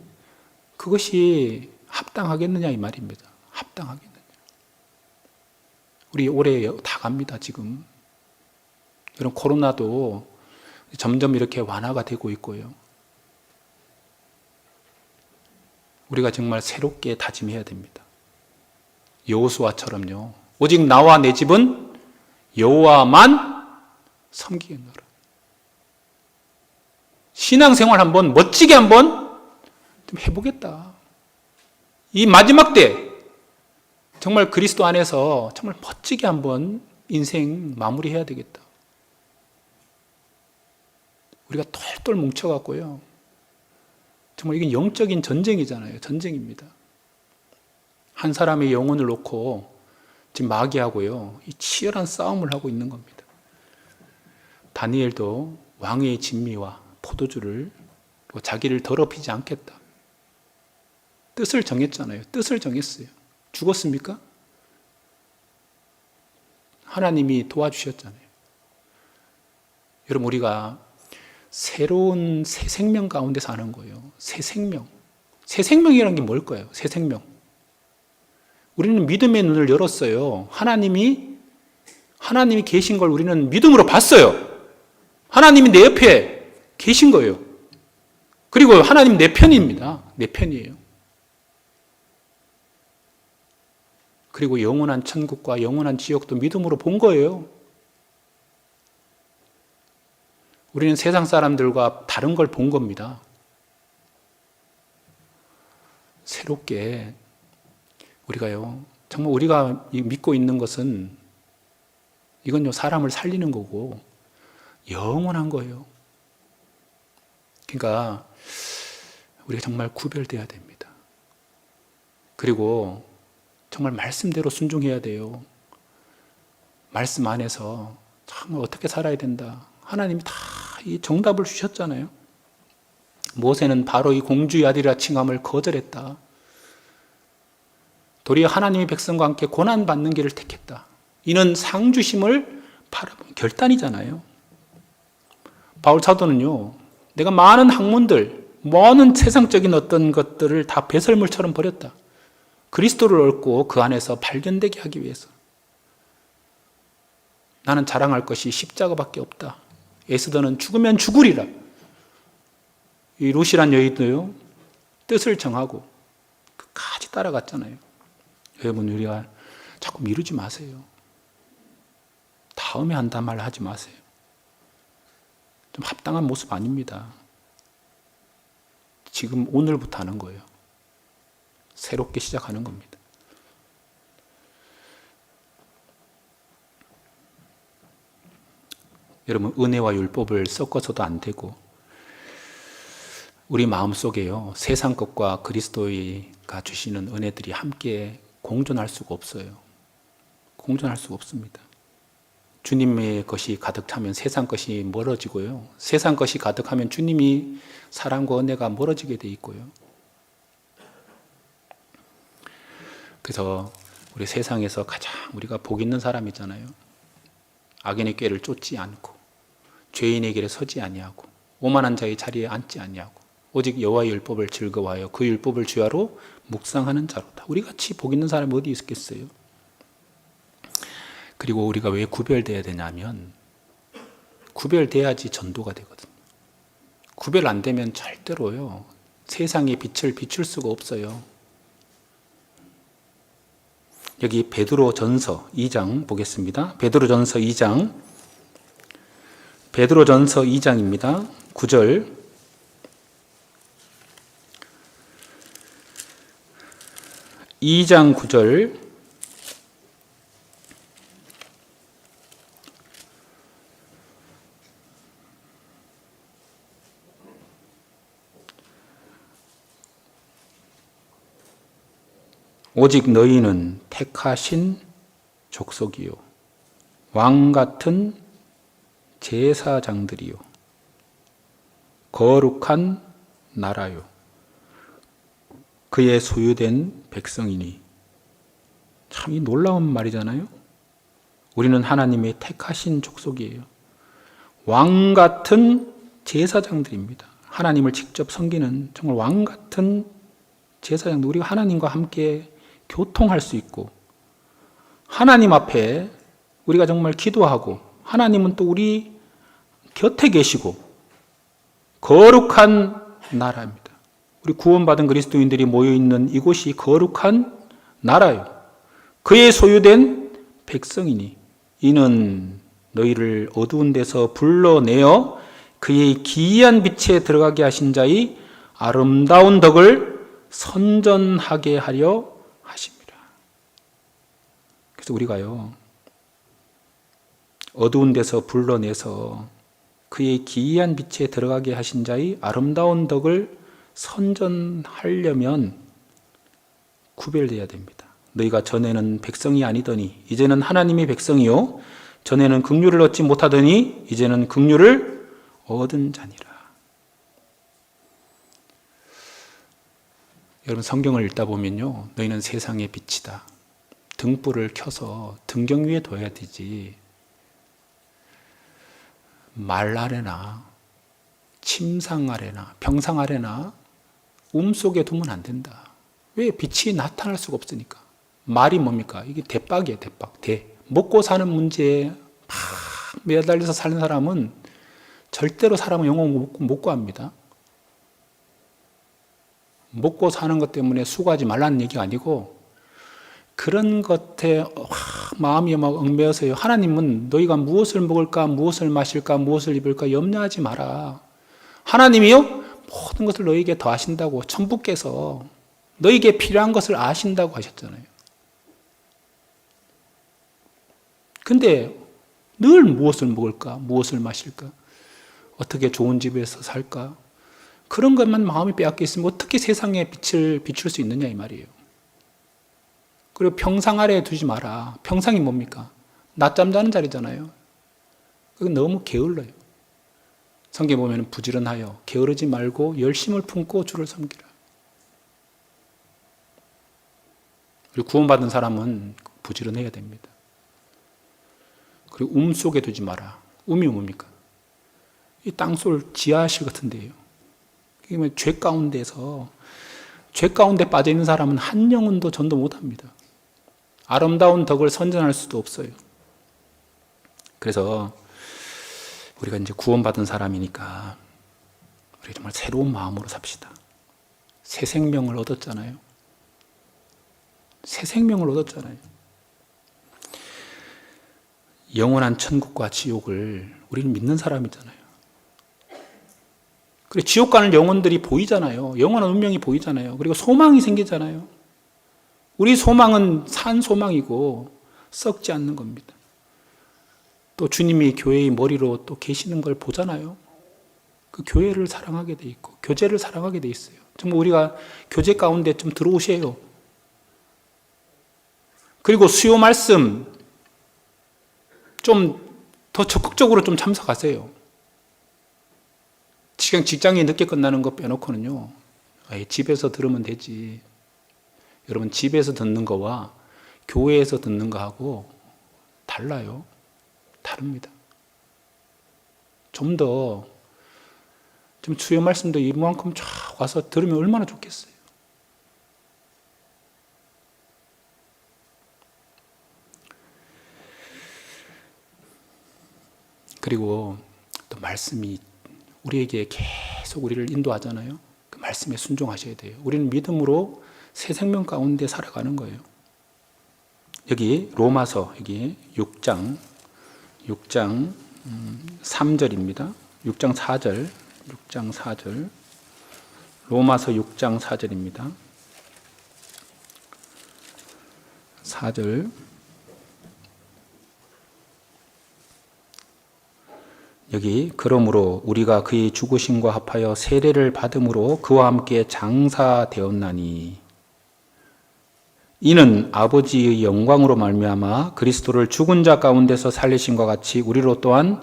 합당하겠느냐 이 말입니다. 합당하겠느냐. 우리 올해 다 갑니다, 지금. 이런 코로나도 점점 이렇게 완화가 되고 있고요. 우리가 정말 새롭게 다짐해야 됩니다. 여호수아처럼요. 오직 나와 내 집은 여호와만 섬기겠노라. 신앙생활 한번 멋지게 한번 좀 해보겠다. 이 마지막 때 정말 그리스도 안에서 정말 멋지게 한번 인생 마무리해야 되겠다. 우리가 똘똘 뭉쳐갖고요, 정말 이게 영적인 전쟁이잖아요. 전쟁입니다. 한 사람의 영혼을 놓고 지금 마귀하고요, 이 치열한 싸움을 하고 있는 겁니다. 다니엘도 왕의 진미와 포도주를 자기를 더럽히지 않겠다. 뜻을 정했잖아요. 뜻을 정했어요. 죽었습니까? 하나님이 도와주셨잖아요. 여러분, 우리가 새로운 새 생명 가운데 사는 거예요. 새 생명. 새 생명이라는 게 뭘까요? 새 생명. 우리는 믿음의 눈을 열었어요. 하나님이 계신 걸 우리는 믿음으로 봤어요. 하나님이 내 옆에 계신 거예요. 그리고 하나님 내 편입니다. 내 편이에요. 그리고 영원한 천국과 영원한 지옥도 믿음으로 본 거예요. 우리는 세상 사람들과 다른 걸 본 겁니다. 새롭게 우리가요, 정말 우리가 믿고 있는 것은 이건요, 사람을 살리는 거고 영원한 거예요. 그러니까 우리가 정말 구별돼야 됩니다. 그리고 정말 말씀대로 순종해야 돼요. 말씀 안에서 정말 어떻게 살아야 된다. 하나님이 다 이 정답을 주셨잖아요. 모세는 바로 이 공주의 아들이라 칭함을 거절했다. 도리어 하나님의 백성과 함께 고난받는 길을 택했다. 이는 상 주심을 바라보는 결단이잖아요. 바울 사도는요, 내가 많은 학문들, 많은 세상적인 어떤 것들을 다 배설물처럼 버렸다. 그리스도를 얻고 그 안에서 발견되게 하기 위해서. 나는 자랑할 것이 십자가밖에 없다. 에스더는 죽으면 죽으리라. 이 루시란 여인도요, 뜻을 정하고 끝까지 따라갔잖아요. 여러분, 우리가 자꾸 미루지 마세요. 다음에 한단 말 하지 마세요. 좀 합당한 모습 아닙니다. 지금 오늘부터 하는 거예요. 새롭게 시작하는 겁니다. 여러분, 은혜와 율법을 섞어서도 안 되고, 우리 마음속에요, 세상 것과 그리스도가 주시는 은혜들이 함께 공존할 수가 없어요. 공존할 수가 없습니다. 주님의 것이 가득 차면 세상 것이 멀어지고요, 세상 것이 가득하면 주님이 사랑과 은혜가 멀어지게 돼 있고요. 그래서 우리 세상에서 가장 우리가 복 있는 사람이잖아요. 악인의 꾀를 쫓지 않고 죄인의 길에 서지 아니하고 오만한 자의 자리에 앉지 아니하고 오직 여호와의 율법을 즐거워하여 그 율법을 주야로 묵상하는 자로다. 우리 같이 복 있는 사람이 어디 있겠어요? 그리고 우리가 왜 구별돼야 되냐면, 구별돼야지 전도가 되거든요. 구별 안 되면 절대로요, 세상의 빛을 비출 수가 없어요. 여기 베드로전서 2장 보겠습니다. 베드로전서 2장 베드로전서 2장입니다. 9절. (2장 9절) 오직 너희는 택하신 족속이요 왕 같은 제사장들이요 거룩한 나라요 그의 소유된 백성이니. 참 이 놀라운 말이잖아요. 우리는 하나님의 택하신 족속이에요. 왕 같은 제사장들입니다. 하나님을 직접 섬기는 정말 왕 같은 제사장들. 우리가 하나님과 함께 교통할 수 있고 하나님 앞에 우리가 정말 기도하고 하나님은 또 우리 곁에 계시고 거룩한 나라입니다. 우리 구원받은 그리스도인들이 모여있는 이곳이 거룩한 나라요. 그의 소유된 백성이니 이는 너희를 어두운 데서 불러내어 그의 기이한 빛에 들어가게 하신 자의 아름다운 덕을 선전하게 하려 하십니다. 그래서 우리가요, 어두운 데서 불러내서 그의 기이한 빛에 들어가게 하신 자의 아름다운 덕을 선전하려면 구별되어야 됩니다. 너희가 전에는 백성이 아니더니 이제는 하나님의 백성이요 전에는 긍휼을 얻지 못하더니 이제는 긍휼을 얻은 자니라. 여러분 성경을 읽다 보면요, 너희는 세상의 빛이다. 등불을 켜서 등경 위에 둬야 되지 말 아래나 침상 아래나 병상 아래나 속에 두면 안 된다. 왜? 빛이 나타날 수가 없으니까. 말이 뭡니까? 이게 대박이에요. 대박. 먹고 사는 문제에 막 매달려서 사는 사람은 절대로 사람은 영혼 못 구합니다. 먹고 사는 것 때문에 수고하지 말라는 얘기가 아니고 그런 것에 마음이 막 얽매여서요. 하나님은 너희가 무엇을 먹을까, 무엇을 마실까, 무엇을 입을까 염려하지 마라. 하나님이요 모든 것을 너희에게 더하신다고 천부께서 너희에게 필요한 것을 아신다고 하셨잖아요. 근데 늘 무엇을 먹을까, 무엇을 마실까, 어떻게 좋은 집에서 살까, 그런 것만 마음이 빼앗겨 있으면 어떻게 세상에 빛을 비출 수 있느냐 이 말이에요. 그리고 평상 아래에 두지 마라. 평상이 뭡니까? 낮잠 자는 자리잖아요. 그건 너무 게을러요. 성경에 보면 부지런하여 게으르지 말고 열심을 품고 주를 섬기라. 그리고 구원받은 사람은 부지런해야 됩니다. 그리고 속에 두지 마라. 음이 뭡니까? 이 땅속 지하실 같은 데예요. 죄 가운데서 죄 가운데 빠져 있는 사람은 한 영혼도 전도 못합니다. 아름다운 덕을 선전할 수도 없어요. 그래서 우리가 이제 구원받은 사람이니까 우리 정말 새로운 마음으로 삽시다. 새 생명을 얻었잖아요. 새 생명을 얻었잖아요. 영원한 천국과 지옥을 우리는 믿는 사람이잖아요. 그리고 지옥 가는 영혼들이 보이잖아요. 영원한 운명이 보이잖아요. 그리고 소망이 생기잖아요. 우리 소망은 산 소망이고 썩지 않는 겁니다. 또 주님이 교회의 머리로 또 계시는 걸 보잖아요. 그 교회를 사랑하게 돼 있고 교제를 사랑하게 돼 있어요. 정말 우리가 교제 가운데 좀 들어오세요. 그리고 수요 말씀 좀 더 적극적으로 좀 참석하세요. 직장이 늦게 끝나는 거 빼놓고는요. 집에서 들으면 되지. 여러분 집에서 듣는 거와 교회에서 듣는 거하고 달라요. 다릅니다. 좀 주요 말씀도 이만큼 쫙 와서 들으면 얼마나 좋겠어요. 그리고 또 말씀이 우리에게 계속 우리를 인도하잖아요. 그 말씀에 순종하셔야 돼요. 우리는 믿음으로 새 생명 가운데 살아가는 거예요. 여기 로마서 여기 6장 3절입니다. 6장 4절, 6장 4절, 로마서 6장 4절입니다. 4절. 여기 그러므로 우리가 그의 죽으심과 합하여 세례를 받음으로 그와 함께 장사되었나니 이는 아버지의 영광으로 말미암아 그리스도를 죽은 자 가운데서 살리심과 같이 우리로 또한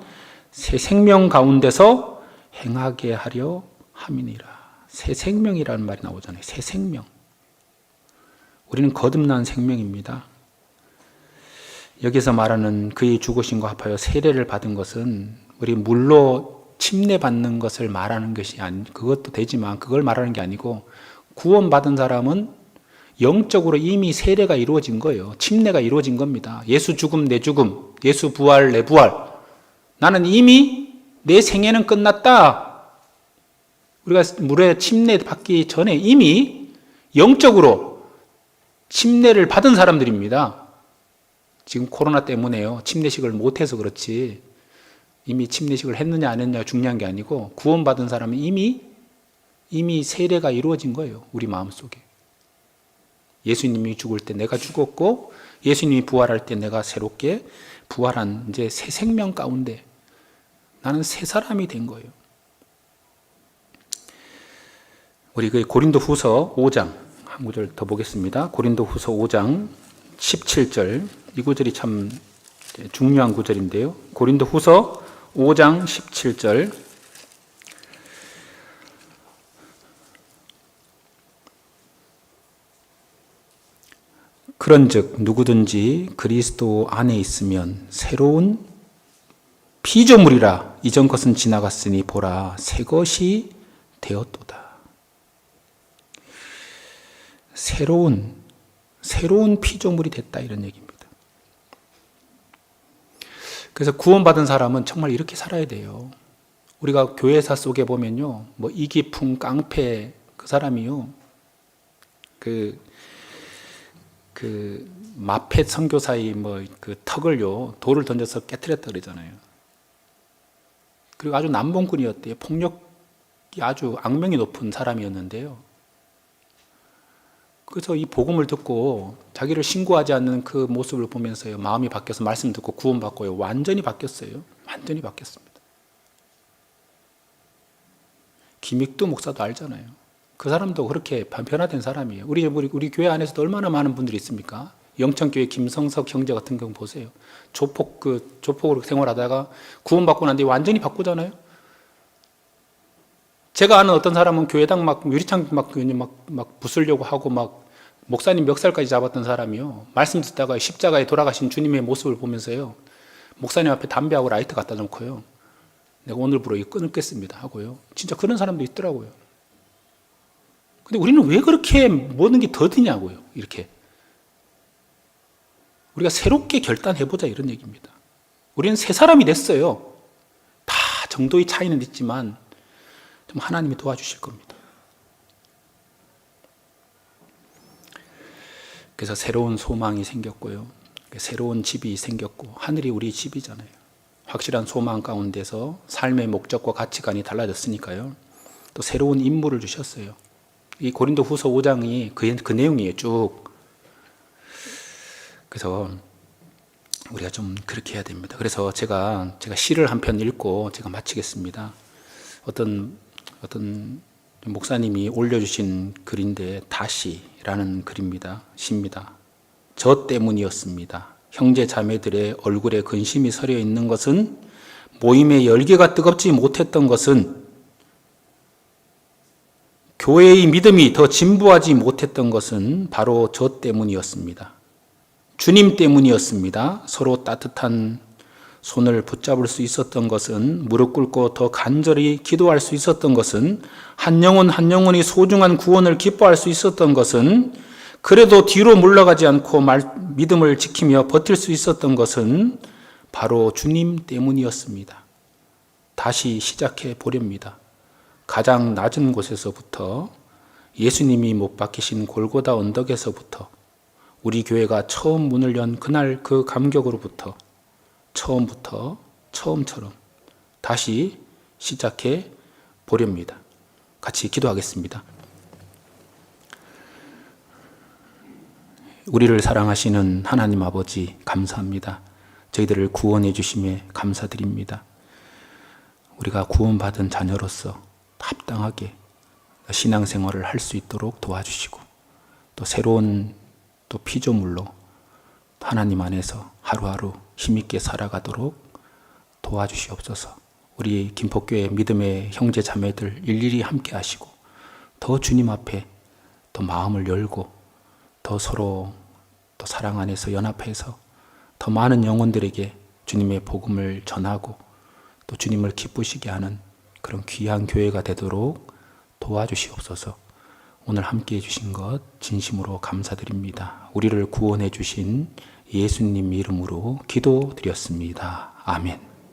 새 생명 가운데서 행하게 하려 함이니라. 새 생명이라는 말이 나오잖아요. 새 생명. 우리는 거듭난 생명입니다. 여기서 말하는 그의 죽으심과 합하여 세례를 받은 것은 우리 물로 침례받는 것을 말하는 것이 그것도 되지만 그걸 말하는 게 아니고 구원받은 사람은 영적으로 이미 세례가 이루어진 거예요. 침례가 이루어진 겁니다. 예수 죽음 내 죽음, 예수 부활 내 부활. 나는 이미 내 생애는 끝났다. 우리가 물에 침례 받기 전에 이미 영적으로 침례를 받은 사람들입니다. 지금 코로나 때문에요. 침례식을 못해서 그렇지. 이미 침례식을 했느냐 안 했느냐가 중요한 게 아니고 구원받은 사람은 이미 세례가 이루어진 거예요. 우리 마음속에. 예수님이 죽을 때 내가 죽었고 예수님이 부활할 때 내가 새롭게 부활한 이제 새 생명 가운데 나는 새 사람이 된 거예요. 우리 그 고린도후서 5장 한 구절 더 보겠습니다. 고린도후서 5장 17절 이 구절이 참 중요한 구절인데요. 고린도후서 5장 17절 그런즉 누구든지 그리스도 안에 있으면 새로운 피조물이라 이전 것은 지나갔으니 보라 새 것이 되었도다. 새로운 피조물이 됐다 이런 얘기입니다. 그래서 구원받은 사람은 정말 이렇게 살아야 돼요. 우리가 교회사 속에 보면요, 뭐 이기풍, 깡패 그 사람이요, 그 마펫 선교사의 그 턱을요 돌을 던져서 깨트렸다 그러잖아요. 그리고 아주 남봉꾼이었대요. 폭력이 아주 악명이 높은 사람이었는데요. 그래서 이 복음을 듣고 자기를 신고하지 않는 그 모습을 보면서요 마음이 바뀌어서 말씀 듣고 구원받고요 완전히 바뀌었어요. 완전히 바뀌었습니다. 김익두 목사도 알잖아요. 그 사람도 그렇게 변화된 사람이에요. 우리 교회 안에서도 얼마나 많은 분들이 있습니까? 영천교회 김성석 형제 같은 경우 보세요. 조폭으로 생활하다가 구원받고 난 뒤에 완전히 바꾸잖아요. 제가 아는 어떤 사람은 교회당 막 유리창 막 부수려고 하고 막 목사님 멱살까지 잡았던 사람이요. 말씀 듣다가 십자가에 돌아가신 주님의 모습을 보면서요. 목사님 앞에 담배하고 라이터 갖다 놓고요. 내가 오늘부로 이거 끊겠습니다 하고요. 진짜 그런 사람도 있더라고요. 근데 우리는 왜 그렇게 모든 게 더디냐고요. 이렇게. 우리가 새롭게 결단해보자 이런 얘기입니다. 우리는 새 사람이 됐어요. 다 정도의 차이는 있지만 좀 하나님이 도와주실 겁니다. 그래서 새로운 소망이 생겼고요. 새로운 집이 생겼고 하늘이 우리 집이잖아요. 확실한 소망 가운데서 삶의 목적과 가치관이 달라졌으니까요. 또 새로운 임무를 주셨어요. 이 고린도후서 5장이 그 내용이에요. 쭉. 그래서 우리가 좀 그렇게 해야 됩니다. 그래서 제가 시를 한 편 읽고 제가 마치겠습니다. 어떤 목사님이 올려주신 글인데 다시라는 글입니다. 시입니다. 저 때문이었습니다. 형제 자매들의 얼굴에 근심이 서려 있는 것은 모임의 열기가 뜨겁지 못했던 것은 교회의 믿음이 더 진부하지 못했던 것은 바로 저 때문이었습니다. 주님 때문이었습니다. 서로 따뜻한 손을 붙잡을 수 있었던 것은, 무릎 꿇고 더 간절히 기도할 수 있었던 것은, 한 영혼 한 영혼이 소중한 구원을 기뻐할 수 있었던 것은, 그래도 뒤로 물러가지 않고 믿음을 지키며 버틸 수 있었던 것은 바로 주님 때문이었습니다. 다시 시작해 보렵니다. 가장 낮은 곳에서부터, 예수님이 못 박히신 골고다 언덕에서부터, 우리 교회가 처음 문을 연 그날 그 감격으로부터 처음부터 처음처럼 다시 시작해 보렵니다. 같이 기도하겠습니다. 우리를 사랑하시는 하나님 아버지, 감사합니다. 저희들을 구원해 주심에 감사드립니다. 우리가 구원받은 자녀로서 합당하게 신앙생활을 할 수 있도록 도와주시고, 또 새로운 또 피조물로 하나님 안에서 하루하루 힘있게 살아가도록 도와주시옵소서. 우리 김포교회 믿음의 형제 자매들 일일이 함께 하시고, 더 주님 앞에 더 마음을 열고, 더 서로 또 사랑 안에서 연합해서 더 많은 영혼들에게 주님의 복음을 전하고 또 주님을 기쁘시게 하는 그런 귀한 교회가 되도록 도와주시옵소서. 오늘 함께 해주신 것 진심으로 감사드립니다. 우리를 구원해 주신 예수님 이름으로 기도드렸습니다. 아멘.